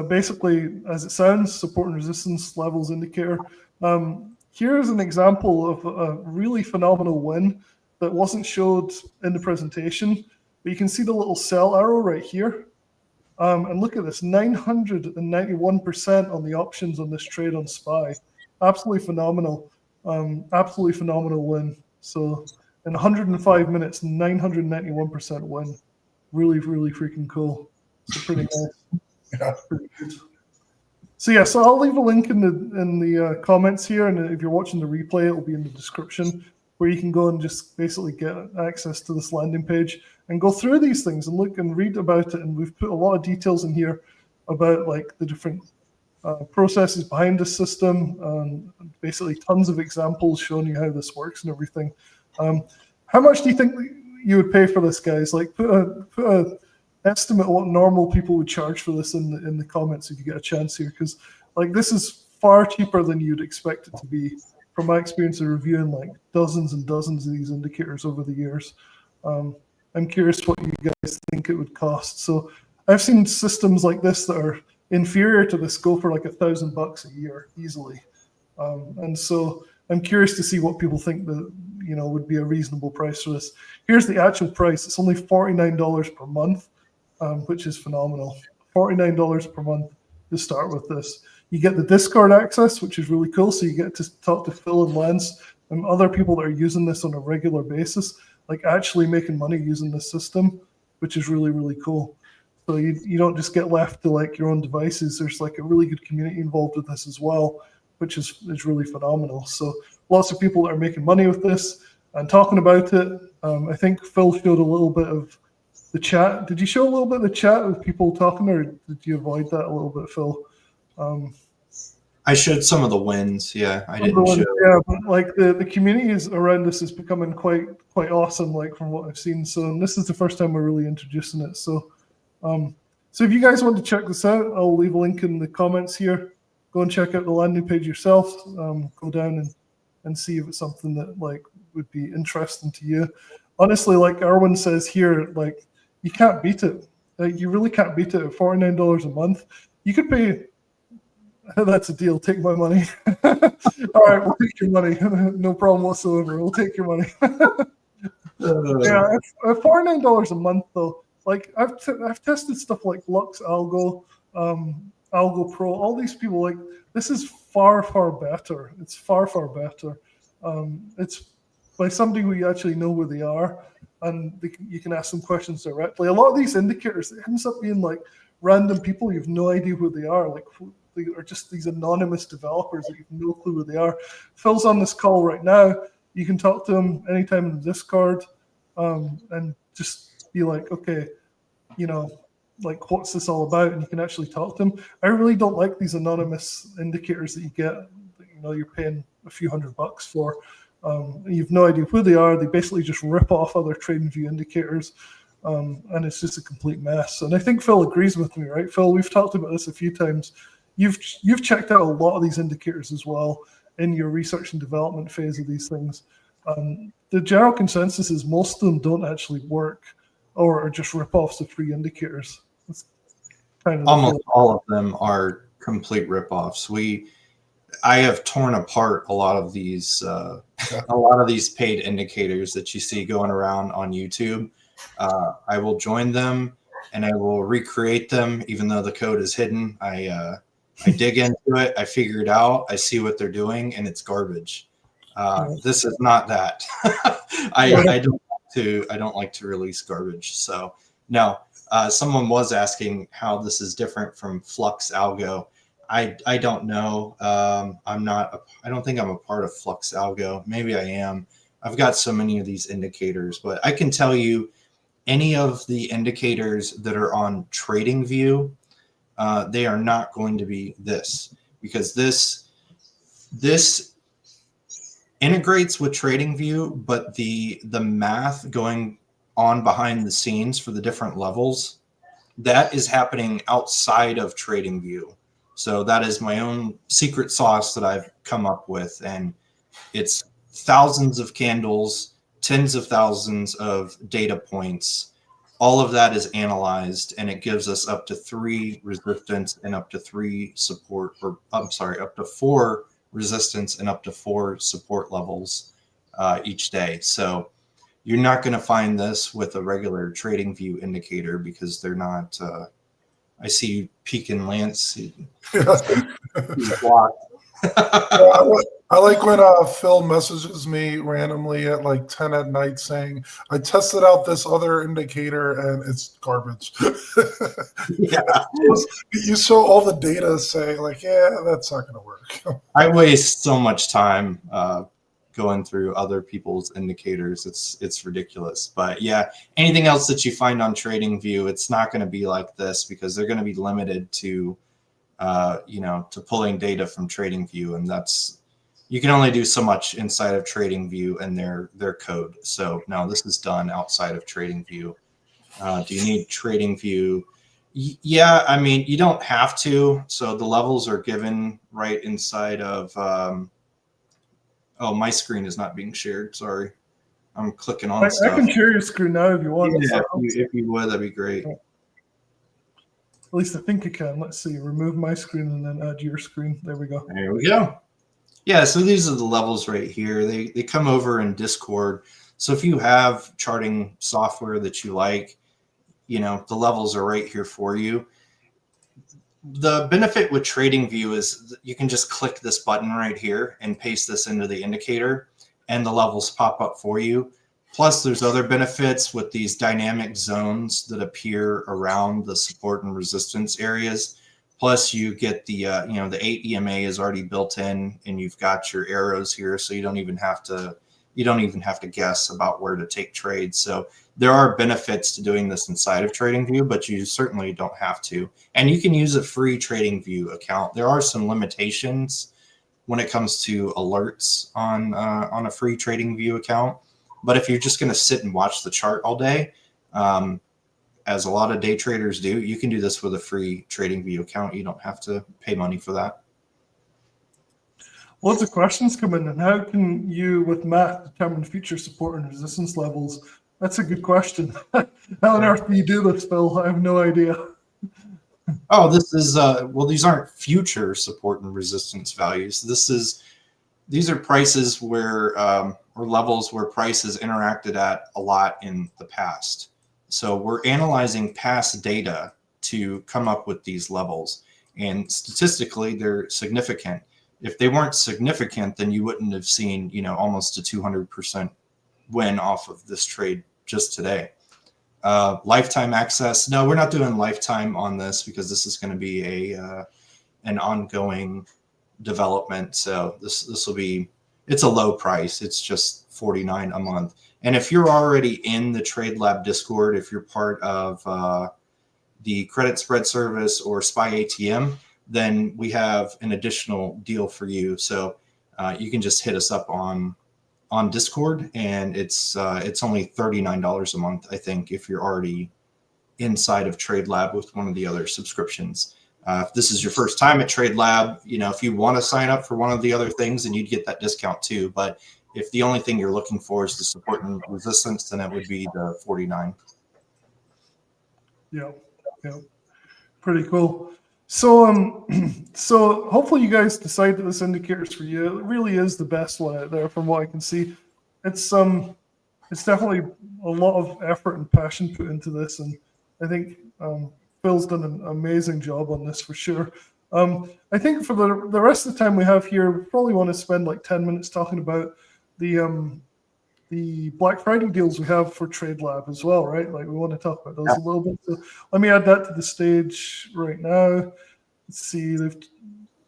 basically, as it sounds, support and resistance levels indicator. Here's an example of a really phenomenal win that wasn't showed in the presentation, but you can see the little sell arrow right here. And look at this, 991% on the options on this trade on SPY. Absolutely phenomenal. Absolutely phenomenal win. So in 105 minutes, 991% win. Really, really freaking cool. So pretty nice. Yeah. Pretty good. So yeah, so I'll leave a link in the comments here, and if you're watching the replay, it will be in the description, where you can go and just basically get access to this landing page and go through these things and look and read about it. And we've put a lot of details in here about like the different processes behind the system, basically tons of examples showing you how this works and everything. How much do you think you would pay for this, guys? Like put a estimate what normal people would charge for this in the comments if you get a chance here, because like this is far cheaper than you'd expect it to be from my experience of reviewing like dozens and dozens of these indicators over the years. I'm curious what you guys think it would cost. So I've seen systems like this that are inferior to this go for like $1,000 a year easily. And so I'm curious to see what people think that, you know, would be a reasonable price for this. Here's the actual price. It's only $49 per month, which is phenomenal. $49 per month to start with this. You get the Discord access, which is really cool. So you get to talk to Phil and Lance and other people that are using this on a regular basis, like actually making money using this system, which is really, really cool. So you don't just get left to like your own devices. There's like a really good community involved with this as well, which is really phenomenal. So lots of people that are making money with this and talking about it. I think Phil showed a little bit of the chat. Did you show a little bit of the chat of people talking, or did you avoid that a little bit, Phil? I showed some of the wins. Yeah, I didn't show. Yeah, but like the communities around this is becoming quite awesome, like from what I've seen. So this is the first time we're really introducing it. So so if you guys want to check this out, I'll leave a link in the comments here. Go and check out the landing page yourself. Go down and see if it's something that like would be interesting to you. Honestly, like Erwin says here, like you can't beat it. Like, you really can't beat it at $49 a month. You could pay. That's a deal. Take my money. All right, we'll take your money. No problem whatsoever. We'll take your money. Yeah, at $49 a month though. Like I've tested stuff like Lux Algo, Algo Pro. All these people, like, this is far better. It's far better. It's by somebody who you actually know who they are, and you can ask them questions directly. A lot of these indicators, it ends up being like random people you have no idea who they are. Like, they are just these anonymous developers that you have no clue who they are. Phil's on this call right now. You can talk to him anytime in the Discord, and just be like, okay, you know, like, what's this all about? And you can actually talk to him. I really don't like these anonymous indicators that you get. You know, you're paying a few $100 for. You've no idea who they are. They basically just rip off other TradingView indicators. And it's just a complete mess. And I think Phil agrees with me, right? Phil, we've talked about this a few times. You've checked out a lot of these indicators as well in your research and development phase of these things. The general consensus is most of them don't actually work, or are just rip-offs of free indicators. That's kind of almost all of them are complete rip-offs. I have torn apart a lot of these paid indicators that you see going around on YouTube. I will join them and I will recreate them, even though the code is hidden. I dig into it, I figure it out, I see what they're doing, and it's garbage. This is not that. I don't like to release garbage. So no. Someone was asking how this is different from Flux Algo. I don't know. I don't think I'm a part of Flux Algo. Maybe I am. I've got so many of these indicators, but I can tell you any of the indicators that are on TradingView, they are not going to be this, because this integrates with TradingView, but the math going on behind the scenes for the different levels, that is happening outside of TradingView. So that is my own secret sauce that I've come up with, and it's thousands of candles, tens of thousands of data points. All of that is analyzed, and it gives us up to 3 resistance and up to 3 support, or I'm sorry, up to 4 resistance and up to 4 support levels each day. So you're not going to find this with a regular TradingView indicator, because they're not. I see Pekin Lance. He's blocked. I like when Phil messages me randomly at like 10 at night saying, I tested out this other indicator and it's garbage. Yeah. You saw all the data saying like, yeah, that's not going to work. I waste so much time going through other people's indicators. It's ridiculous. But yeah, anything else that you find on TradingView, it's not going to be like this, because they're going to be limited to to pulling data from TradingView, and you can only do so much inside of TradingView and their code. So no, this is done outside of TradingView. Do you need TradingView? Yeah, I mean, you don't have to. So the levels are given right inside of. Oh, my screen is not being shared. Sorry, I'm clicking on stuff. I can share your screen now if you want. Yeah, if you would, that'd be great. At least I think you can. Let's see. Remove my screen and then add your screen. There we go. There we go. Yeah, so these are the levels right here. They come over in Discord. So if you have charting software that you like, the levels are right here for you. The benefit with TradingView is you can just click this button right here and paste this into the indicator, and the levels pop up for you. Plus, there's other benefits with these dynamic zones that appear around the support and resistance areas. Plus, you get the the 8 EMA is already built in, and you've got your arrows here, so you don't even have to guess about where to take trades. So there are benefits to doing this inside of TradingView, but you certainly don't have to. And you can use a free TradingView account. There are some limitations when it comes to alerts on a free TradingView account. But if you're just going to sit and watch the chart all day, as a lot of day traders do, you can do this with a free TradingView account. You don't have to pay money for that. Lots of questions come in. And how can you, with math, determine future support and resistance levels? That's a good question. How on earth do you do this, Phil? I have no idea. Oh, this is well, these aren't future support and resistance values. These are prices where or levels where prices interacted at a lot in the past. So we're analyzing past data to come up with these levels, and statistically they're significant. If they weren't significant, then you wouldn't have seen, almost a 200% win off of this trade just today. Lifetime access. No, we're not doing lifetime on this because this is going to be an ongoing development. So this will be, it's a low price. It's just $49 a month. And if you're already in the TradeLab Discord, if you're part of the credit spread service or SPY ATM, then we have an additional deal for you. So you can just hit us up on Discord, and it's only $39 a month, I think, if you're already inside of TradeLab with one of the other subscriptions. If this is your first time at TradeLab, if you want to sign up for one of the other things, then you'd get that discount too. But if the only thing you're looking for is the support and resistance, then it would be the $49. Yeah, pretty cool. So so hopefully you guys decide that this indicator's for you. It really is the best one out there from what I can see. It's definitely a lot of effort and passion put into this, and I think Phil's done an amazing job on this for sure. I think for the rest of the time we have here, we probably want to spend like 10 minutes talking about the Black Friday deals we have for TradeLab as well, right? Like we want to talk about those a little bit. So let me add that to the stage right now. Let's see, they've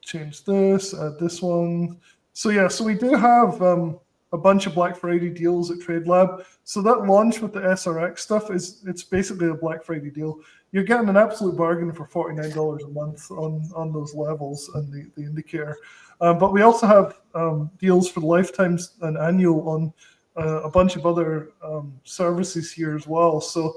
changed this, add this one. So yeah, so we do have a bunch of Black Friday deals at TradeLab. So that launch with the SRX stuff it's basically a Black Friday deal. You're getting an absolute bargain for $49 a month on those levels and the indicator. But we also have deals for lifetimes and annual on a bunch of other services here as well. So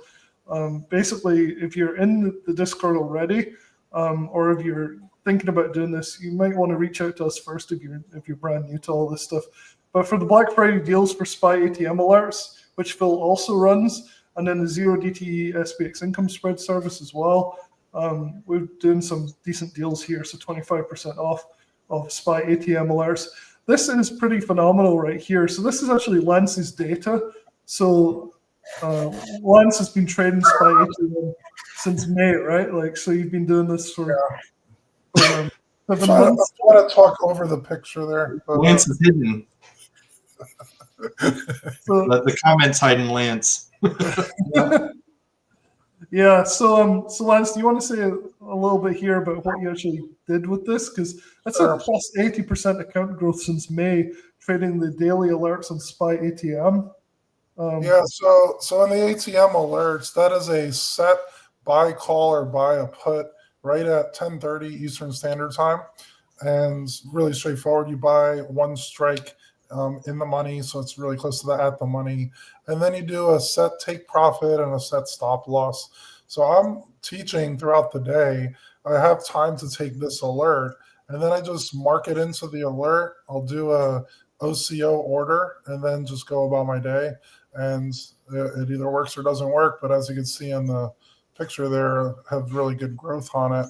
basically, if you're in the Discord already, or if you're thinking about doing this, you might want to reach out to us first if you're brand new to all this stuff. But for the Black Friday deals for SPY ATM alerts, which Phil also runs, and then the 0DTE SPX income spread service as well, we're doing some decent deals here. So 25% off of SPY ATM alerts. This is pretty phenomenal right here. So this is actually Lance's data. So Lance has been trading SPY ATM since May, right? Like, so you've been doing this for 7 months. I'm trying to talk over the picture there. But, Lance is hidden. So, the comments hiding Lance. yeah. So Lance, do you want to say a little bit here about what you actually did with this? Because that's a plus 80% account growth since May, trading the daily alerts on SPY ATM. Yeah. So in the ATM alerts, that is a set buy call or buy a put right at 10:30 Eastern Standard Time, and really straightforward. You buy one strike in the money, so it's really close to the at the money, and then you do a set take profit and a set stop loss. So I'm teaching throughout the day. I have time to take this alert, and then I just mark it into the alert. I'll do a OCO order and then just go about my day, and it either works or doesn't work. But as you can see in the picture there, have really good growth on it.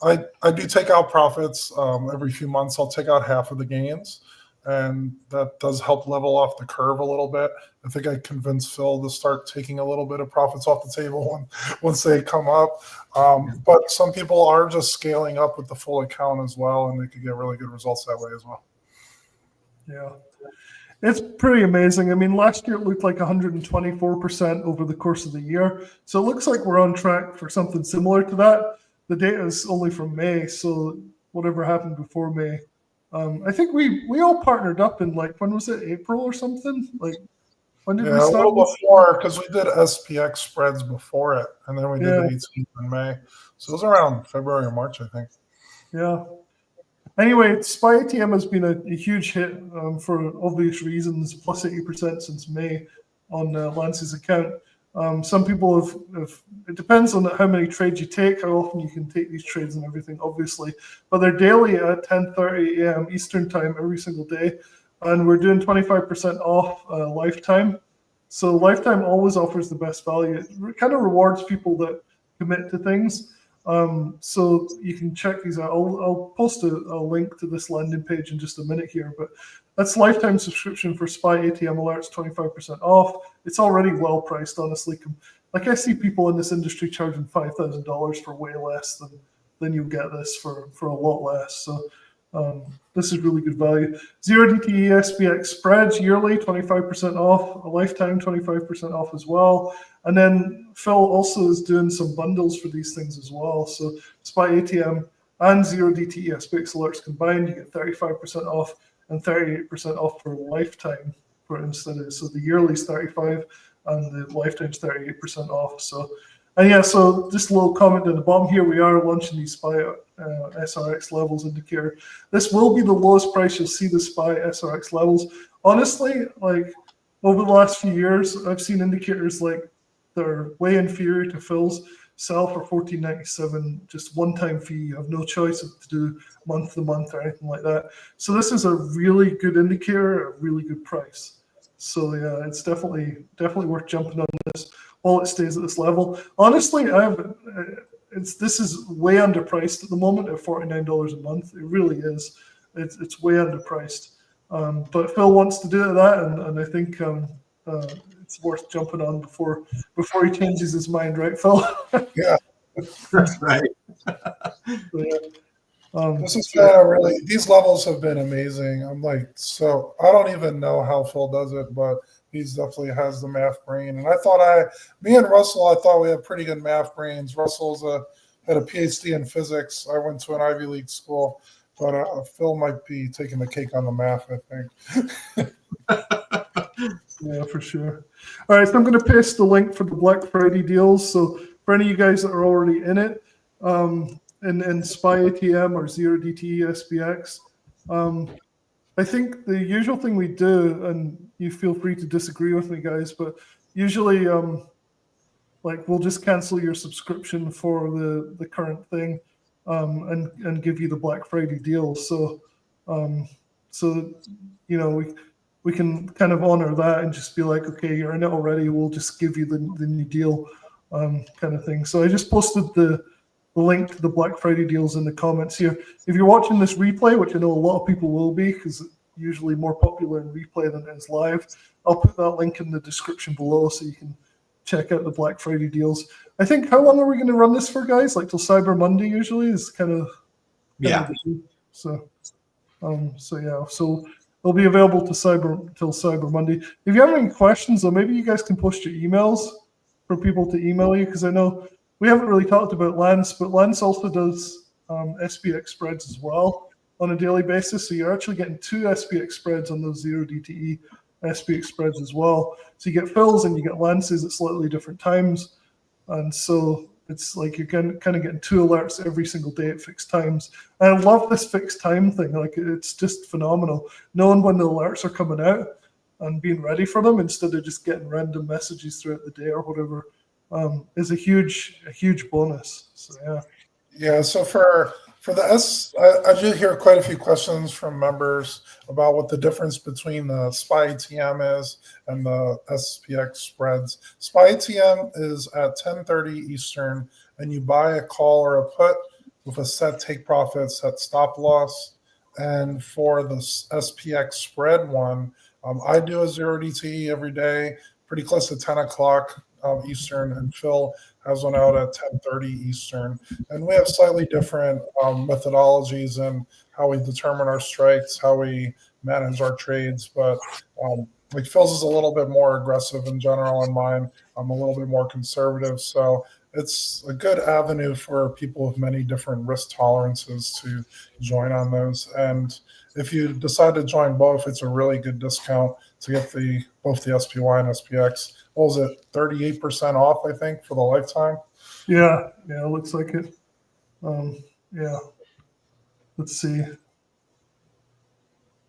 I do take out profits every few months. I'll take out half of the gains, and that does help level off the curve a little bit. I think I convinced Phil to start taking a little bit of profits off the table once they come up. But some people are just scaling up with the full account as well, and they could get really good results that way as well. Yeah. It's pretty amazing. I mean, last year it looked like 124% over the course of the year. So it looks like we're on track for something similar to that. The data is only from May, so whatever happened before May. I think we all partnered up in like, when was it, April or something? Like, when did we Yeah, a start? little before, because we did SPX spreads before it, and then we did Yeah. the 18th in May. So it was around February or March, I think. Yeah. Anyway, SPY ATM has been a huge hit for obvious reasons, plus 80% since May on Lance's account. Some people have, it depends on how many trades you take, how often you can take these trades and everything, obviously. But they're daily at 10:30 a.m. Eastern time every single day. And we're doing 25% off lifetime. So lifetime always offers the best value. It kind of rewards people that commit to things. So you can check these out. I'll post a link to this landing page in just a minute here, but that's lifetime subscription for SPY ATM alerts, 25% off. It's already well priced, honestly. Like I see people in this industry charging $5,000 for way less than you get this for a lot less. So this is really good value. Zero DTE SPX spreads yearly, 25% off. A lifetime, 25% off as well. And then Phil also is doing some bundles for these things as well. So SPY ATM and Zero DTE SPX alerts combined, you get 35% off and 38% off for lifetime for instance. So the yearly is 35 and the lifetime's 38% off. So, and yeah, so just a little comment at the bottom here. We are launching these SPY SRX levels indicator. This will be the lowest price you'll see the SPY SRX levels. Honestly, like over the last few years, I've seen indicators like they're way inferior to Phil's sell for $14.97, just one-time fee. You have no choice to do month to month or anything like that. So this is a really good indicator, a really good price. So yeah, it's definitely worth jumping on this while it stays at this level. Honestly, this is way underpriced at the moment at $49 a month. It really is. It's way underpriced. But Phil wants to do that, and I think it's worth jumping on before he changes his mind, right, Phil? Yeah, That's right. So, yeah. this has been really, these levels have been amazing. I'm like, so I don't even know how Phil does it, but he's definitely has the math brain. And me and Russell, I thought we had pretty good math brains. Russell's had a PhD in physics. I went to an Ivy League school, but Phil might be taking the cake on the math, I think. Yeah, for sure. All right, so I'm going to paste the link for the Black Friday deals. So for any of you guys that are already in it, in SPY ATM or Zero DTE SPX, I think the usual thing we do, and you feel free to disagree with me, guys, but usually, like we'll just cancel your subscription for the current thing, and give you the Black Friday deal. So, you know, we can kind of honor that and just be like, okay, you're in it already. We'll just give you the new deal, kind of thing. So I just posted the link to the Black Friday deals in the comments here. If you're watching this replay, which I know a lot of people will be, because it's usually more popular in replay than it is live, I'll put that link in the description below so you can check out the Black Friday deals. I think, how long are we going to run this for, guys? Like till Cyber Monday usually is kind of Yeah. So yeah, so it'll be available till Cyber Monday. If you have any questions, though, maybe you guys can post your emails for people to email you, because I know we haven't really talked about Lance, but Lance also does SPX spreads as well on a daily basis. So you're actually getting two SPX spreads on those Zero DTE SPX spreads as well. So you get Phil's and you get Lance's at slightly different times. And so it's like you're kind of getting two alerts every single day at fixed times. And I love this fixed time thing. Like it's just phenomenal. Knowing when the alerts are coming out and being ready for them instead of just getting random messages throughout the day or whatever is a huge bonus. So yeah. Yeah, so for the I do hear quite a few questions from members about what the difference between the SPY ATM is and the SPX spreads. SPY ATM is at 10:30 Eastern, and you buy a call or a put with a set take profit, set stop loss. And for the SPX spread one, I do a Zero DTE every day, pretty close to 10 o'clock Eastern, and Phil has one out at 10:30 Eastern, and we have slightly different methodologies in how we determine our strikes, how we manage our trades. But like Phil's is a little bit more aggressive in general, and mine I'm a little bit more conservative. So it's a good avenue for people with many different risk tolerances to join on those. And if you decide to join both, it's a really good discount to get both the SPY and SPX. What was it, 38% off, I think, for the lifetime? Yeah, it looks like it. Yeah, let's see.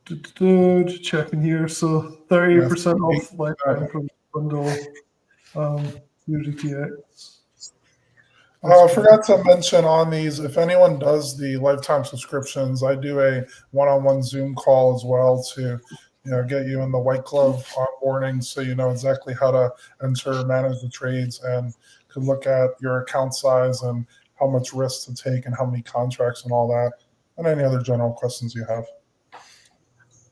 Checking here, so 38% off lifetime from bundle UGTX. I forgot to mention on these, if anyone does the lifetime subscriptions, I do a one-on-one Zoom call as well to get you in the white glove onboarding so you know exactly how to enter, manage the trades, and could look at your account size and how much risk to take and how many contracts and all that, and any other general questions you have.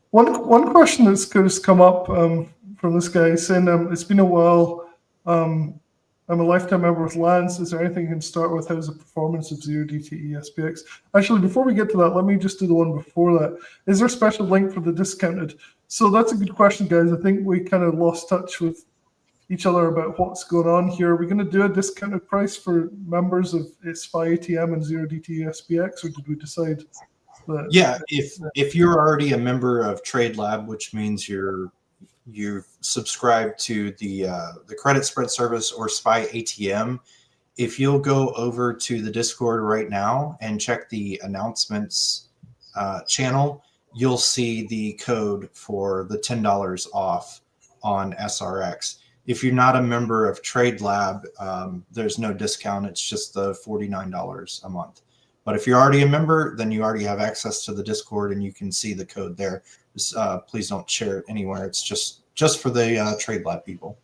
One question that's just come up from this guy saying it's been a while. I'm a lifetime member with Lance. Is there anything you can start with? How's the performance of 0DTE SPX? Actually, before we get to that, let me just do the one before that. Is there a special link for the discounted? So that's a good question, guys. I think we kind of lost touch with each other about what's going on here. Are we going to do a discounted price for members of SPY ATM and 0DTE SPX, or did we decide that? Yeah, if you're already a member of TradeLab, which means you've subscribed to the credit spread service or SPY ATM, if you'll go over to the Discord right now and check the announcements channel, you'll see the code for the $10 off on SRX. If you're not a member of TradeLab, there's no discount. It's just the $49 a month. But if you're already a member, then you already have access to the Discord and you can see the code there. Just, please don't share it anywhere. It's just for the TradeLab people.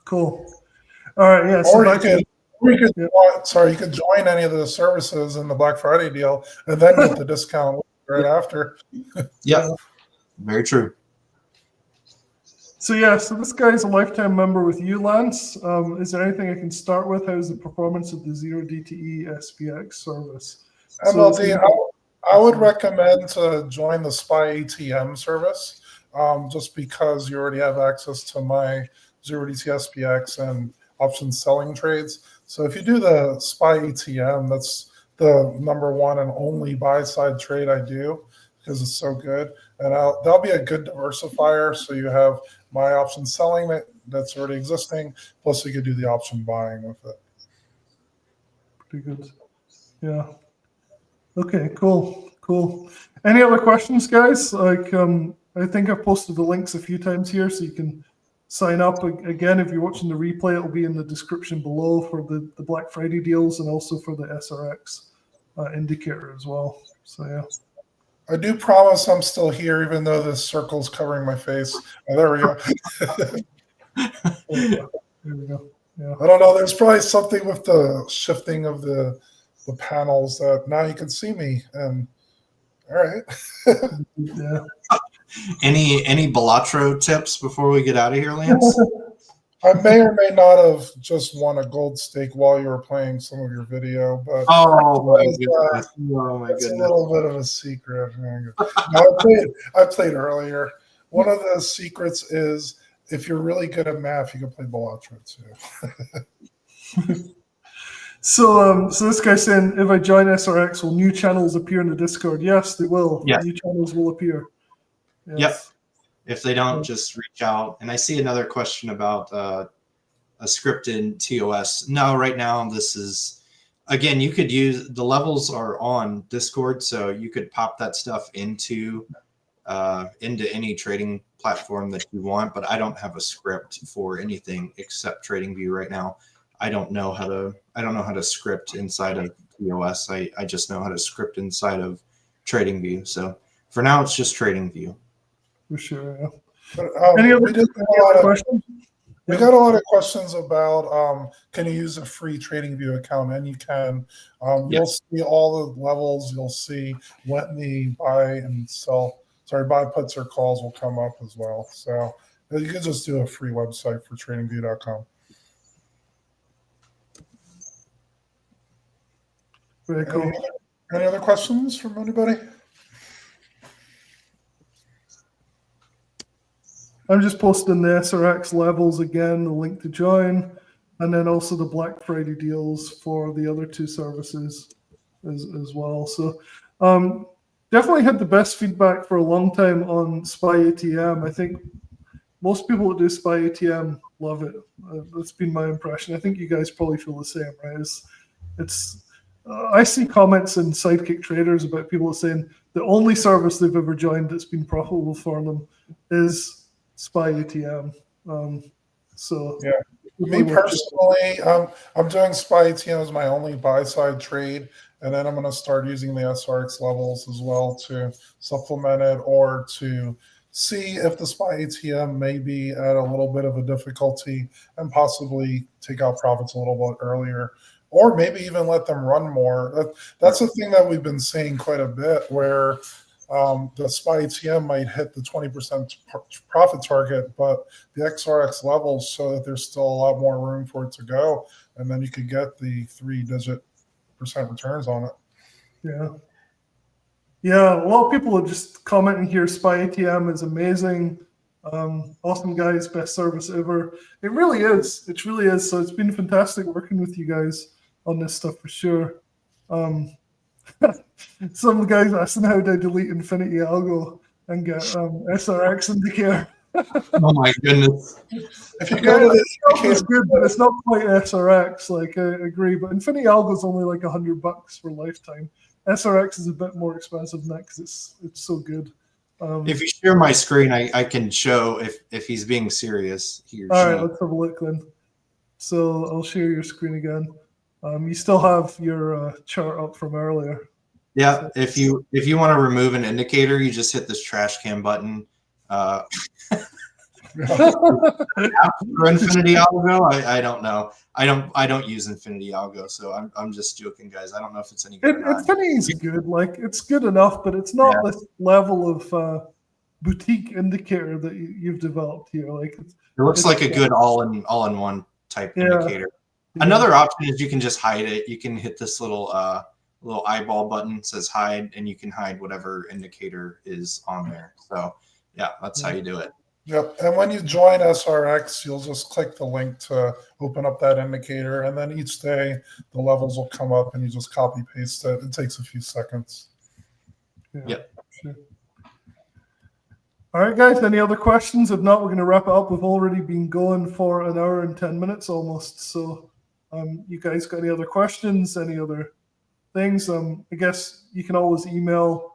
Cool. All right. Yeah. So you could join any of the services in the Black Friday deal and then get the discount right after. Yeah. Very true. So this guy's a lifetime member with you, Lance. Is there anything I can start with? How's the performance of the 0DTE SPX service? MLD, I would recommend to join the SPY ATM service just because you already have access to my 0DT SPX and option selling trades. So if you do the SPY ATM, that's the number one and only buy side trade I do because it's so good. And that'll be a good diversifier. So you have my option selling that's already existing, plus you could do the option buying with it. Pretty good. Yeah. Okay, cool. Any other questions, guys? Like, I think I've posted the links a few times here, so you can sign up. Again, if you're watching the replay, it'll be in the description below for the Black Friday deals and also for the SRX indicator as well. So, yeah. I do promise I'm still here, even though this circle's covering my face. Oh, there we go. There we go. Yeah. I don't know. There's probably something with the shifting of the panels that now you can see me. And all right. Yeah. Any Balatro tips before we get out of here, Lance? I may or may not have just won a gold stake while you were playing some of your video, but oh my goodness! It's a little bit of a secret. No, I played earlier. One of the secrets is if you're really good at math, you can play Balatro too. So this guy's saying, if I join SRX, will new channels appear in the Discord? Yes, they will. Yeah. New channels will appear. Yes. Yep. If they don't, just reach out. And I see another question about a script in TOS. No, right now this is, again, you could use, the levels are on Discord, so you could pop that stuff into any trading platform that you want, but I don't have a script for anything except TradingView right now. I don't know how to script inside of TOS. I just know how to script inside of TradingView. So for now, it's just TradingView. For sure. Yeah. But, Any other questions? We got a lot of questions about can you use a free TradingView account, and you can. You'll see all the levels. You'll see when the buy puts or calls will come up as well. So you can just do a free website for TradingView.com. Very cool. Any other questions from anybody? I'm just posting the SRX levels again, the link to join, and then also the Black Friday deals for the other two services as well. So definitely had the best feedback for a long time on Spy ATM. I think most people that do Spy ATM love it. That's been my impression. I think you guys probably feel the same, right? I see comments in Sidekick Traders about people saying the only service they've ever joined that's been profitable for them is Spy ATM. So yeah, me personally, I'm doing Spy ATM as my only buy side trade, and then I'm going to start using the SRX levels as well to supplement it or to see if the Spy ATM may be at a little bit of a difficulty and possibly take out profits a little bit earlier, or maybe even let them run more. That's the thing that we've been seeing quite a bit, where the Spy ATM might hit the 20% profit target, but the XRX levels show that there's still a lot more room for it to go, and then you could get the 3-digit percent returns on it. Yeah. Yeah, a lot of people are just commenting here. Spy ATM is amazing. Awesome guys, best service ever. It really is. It really is. So it's been fantastic working with you guys on this stuff for sure. Some guys asking how to delete Infinity Algo and get SRX indicator. Oh my goodness. If you go to the It's good, but it's not quite SRX. Like, I agree, but Infinity Algo is only like $100 for lifetime. SRX is a bit more expensive than that because it's so good. If you share my screen, I can show if he's being serious. He or All she. right, let's have a look then. So I'll share your screen again. You still have your chart up from earlier. Yeah, if you want to remove an indicator, you just hit this trash can button. For Infinity Algo, I don't know. I don't use Infinity Algo, so I'm just joking, guys. I don't know if it's any good. Infinity is good. Like, it's good enough, but it's not this level of boutique indicator that you've developed here. Like, it looks like a good all-in-one type indicator. Yeah. Another option is you can just hide it. You can hit this little eyeball button, says hide, and you can hide whatever indicator is on there. So yeah, that's how you do it. Yep. And when you join SRX, you'll just click the link to open up that indicator. And then each day the levels will come up and you just copy paste it. It takes a few seconds. Yeah. Yep. Sure. All right, guys, any other questions? If not, we're going to wrap it up. We've already been going for an hour and 10 minutes almost. So you guys got any other questions, any other things? I guess you can always email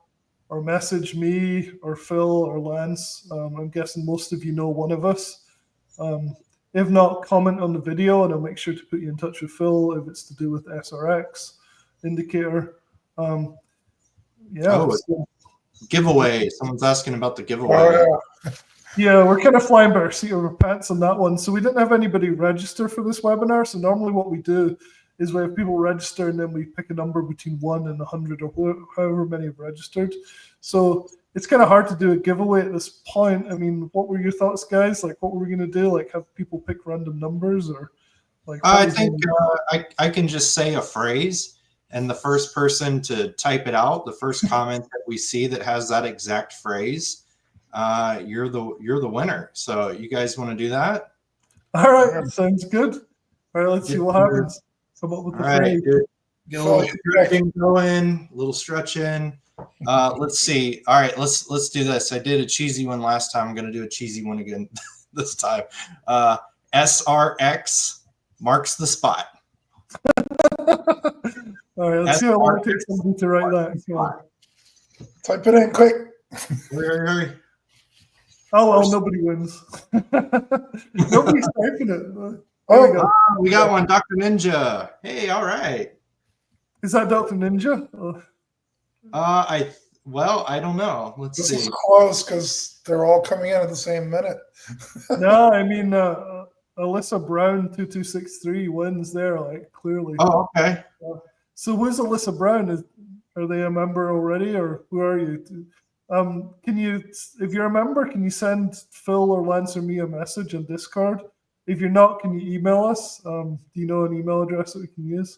or message me or Phil or Lance. I'm guessing most of you know one of us. If not, comment on the video and I'll make sure to put you in touch with Phil if it's to do with SRX indicator. Giveaway. Someone's asking about the giveaway. Oh, yeah, we're kind of flying by our seat of our pants on that one. So we didn't have anybody register for this webinar. So normally what we do is we have people register and then we pick a number between 1 and 100 or however many have registered. So it's kind of hard to do a giveaway at this point. I mean, what were your thoughts, guys? Like, what were we going to do? Like, have people pick random numbers or like? I think I can just say a phrase, and the first person to type it out, the first comment that we see that has that exact phrase, you're the winner. So you guys want to do that? All right, sounds good. All right, let's see what happens. Come up with the phrase. Get a little stretching going, a little stretching. Let's see. All right, let's do this. I did a cheesy one last time. I'm going to do a cheesy one again this time. SRX marks the spot. All right, let's see how long it takes somebody to write that. Type it in quick. Hurry. Oh, well, nobody wins. Nobody's typing it. We got one. Dr. Ninja. Hey, all right. Is that Dr. Ninja? I don't know. Let's see. This is close because they're all coming in at the same minute. No, I mean Alyssa Brown 2263 wins there, like clearly. Oh, okay. So who's Alyssa Brown? Are they a member already, or who are you? Can you, if you're a member, can you send Phil or Lance or me a message on Discord? If you're not, can you email us? Do you know an email address that we can use?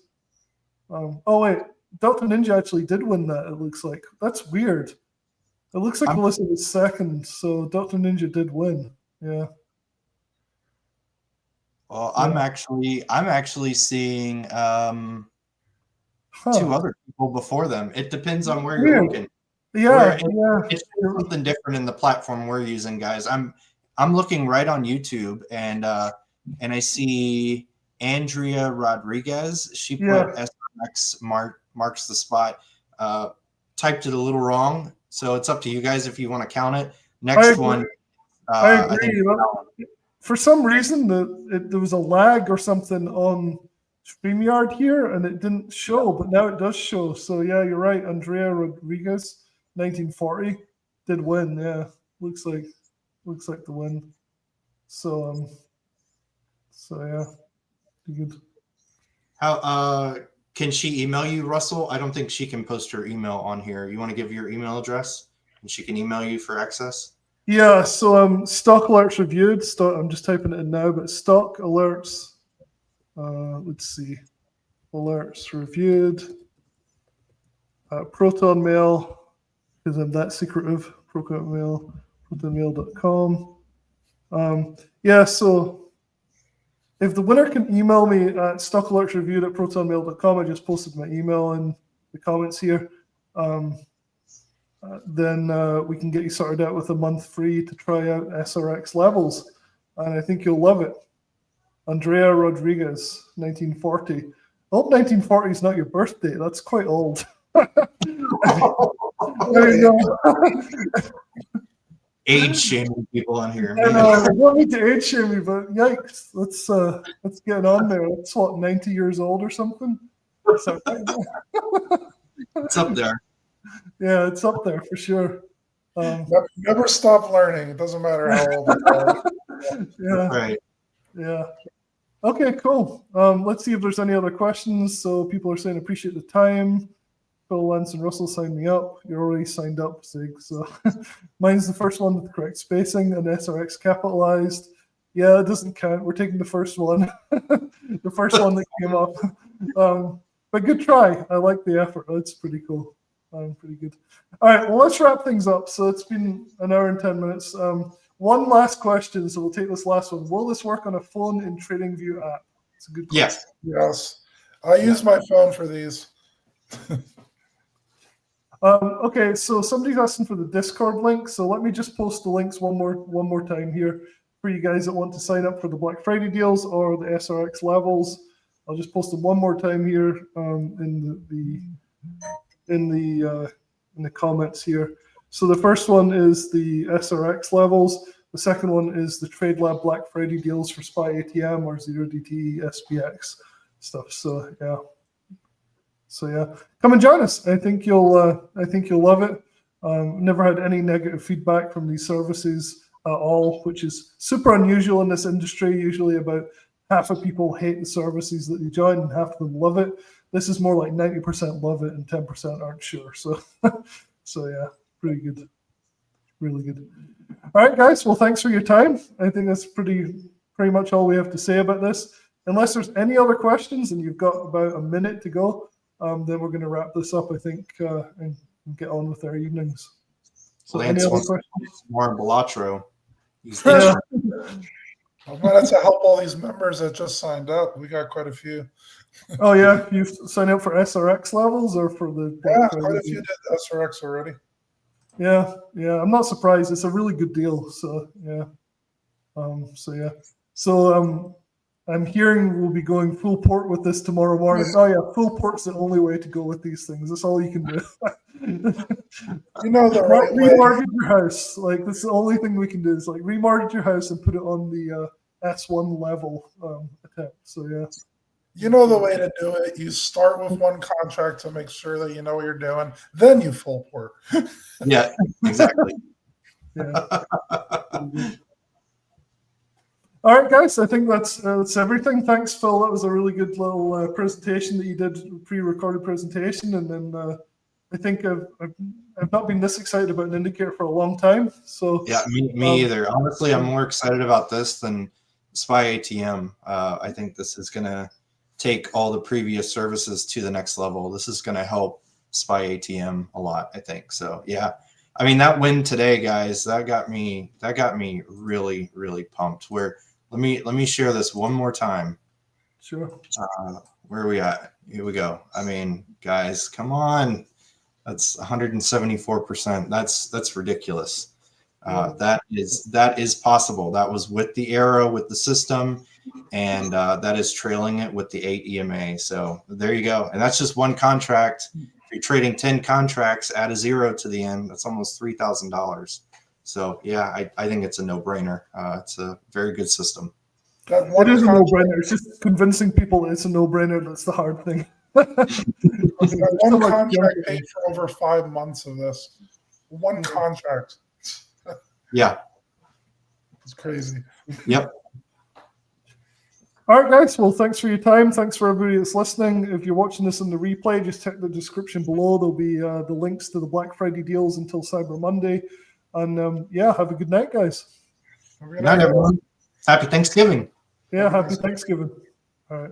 Oh wait, Dr. Ninja actually did win that. It looks like that's weird. It looks like Alyssa was second, so Dr. Ninja did win. Yeah. Well, I'm actually seeing two other people before them. It depends on where you're looking. Yeah, It's something different in the platform we're using, guys. I'm looking right on YouTube, and I see Andrea Rodriguez. She put SRX marks the spot. Typed it a little wrong, so it's up to you guys if you want to count it. Next one, I agree. For some reason, there was a lag or something on StreamYard here, and it didn't show, but now it does show. So yeah, you're right. Andrea Rodriguez, 1940, did win. Yeah, looks like the win. So yeah, pretty good. How can she email you, Russell? I don't think she can post her email on here. You want to give your email address, and she can email you for access? Yeah, so stock alerts reviewed. I'm just typing it in now, but stock alerts. Let's see, alerts reviewed. Proton Mail, because I'm that secretive. Proton Mail, protonmail.com. Yeah, so if the winner can email me at stockalertsreviewed@protonmail.com, I just posted my email in the comments here. Then we can get you sorted out with a month free to try out SRX levels. And I think you'll love it. Andrea Rodriguez, 1940. I hope 1940 is not your birthday. That's quite old. Age shaming people on here. I know, I don't need to age shame you, but yikes. Let's get on there. That's what, 90 years old or something? It's up there. Yeah, it's up there for sure. Never stop learning. It doesn't matter how old you are. Yeah. Right. Yeah. Okay, cool. Let's see if there's any other questions. So people are saying appreciate the time. Phil, Lance, and Russell signed me up. You're already signed up, Sig. So mine's the first one with the correct spacing and SRX capitalized. Yeah, it doesn't count. We're taking the first one. The first one that came up. But good try. I like the effort. That's pretty cool. Pretty good. All right, well, let's wrap things up. So it's been an hour and 10 minutes. One last question, so we'll take this last one. Will this work on a phone in TradingView app? It's a good question. Yes. I use my phone for these. Okay, so somebody's asking for the Discord link. So let me just post the links one more time here for you guys that want to sign up for the Black Friday deals or the SRX levels. I'll just post them one more time here in the comments here. So the first one is the SRX levels. The second one is the TradeLab Black Friday deals for SPY ATM or 0DTE SPX stuff. So yeah, come and join us. I think you'll love it. Never had any negative feedback from these services at all, which is super unusual in this industry. Usually about half of people hate the services that they join and half of them love it. This is more like 90% love it and 10% aren't sure. So yeah, pretty good. Really good. All right, guys. Well, thanks for your time. I think that's pretty much all we have to say about this. Unless there's any other questions and you've got about a minute to go, then we're going to wrap this up, I think, and get on with our evenings. So Lance any other wants questions? more Balatro. Yeah. I wanted to help all these members that just signed up. We got quite a few. Oh, yeah. You've signed up for SRX levels or for the... Yeah, quite a few did SRX already. Yeah. I'm not surprised. It's a really good deal. So, yeah. So I'm hearing we'll be going full port with this tomorrow morning. Oh, yeah. Full port's the only way to go with these things. That's all you can do. You know the right way. Remortgage your house. Like, that's the only thing we can do is like remortgage your house and put it on the S1 level attempt. So, yeah. You know the way to do it. You start with one contract to make sure that you know what you're doing. Then you full port. Yeah, exactly. Yeah. All right, guys. I think that's everything. Thanks, Phil. That was a really good little presentation that you did, pre-recorded presentation. And then I think I've not been this excited about an indicator for a long time. So yeah, me either. Honestly, I'm more excited about this than SPY ATM. I think this is gonna take all the previous services to the next level. This is going to help SPY ATM a lot, I think. So yeah, I mean, that win today, guys, that got me really, really pumped. Where let me share this one more time. Sure. Where are we at? Here we go. I mean, guys, come on. That's 174%. That's ridiculous. That is possible. That was with the arrow, with the system, and that is trailing it with the 8 EMA. So there you go. And that's just one contract. If you're trading 10 contracts, add a 0 to the end, that's almost $3,000. So yeah, I think it's a no-brainer. It's a very good system. It is a no-brainer. It's just convincing people that it's a no-brainer that's the hard thing. One contract paid for over 5 months of this. One contract. Yeah. It's crazy. Yep. All right, guys. Well, thanks for your time. Thanks for everybody that's listening. If you're watching this in the replay, just check the description below. There'll be the links to the Black Friday deals until Cyber Monday. And yeah, have a good night, guys. Good night, everyone. Happy Thanksgiving. Yeah, happy Thanksgiving. All right.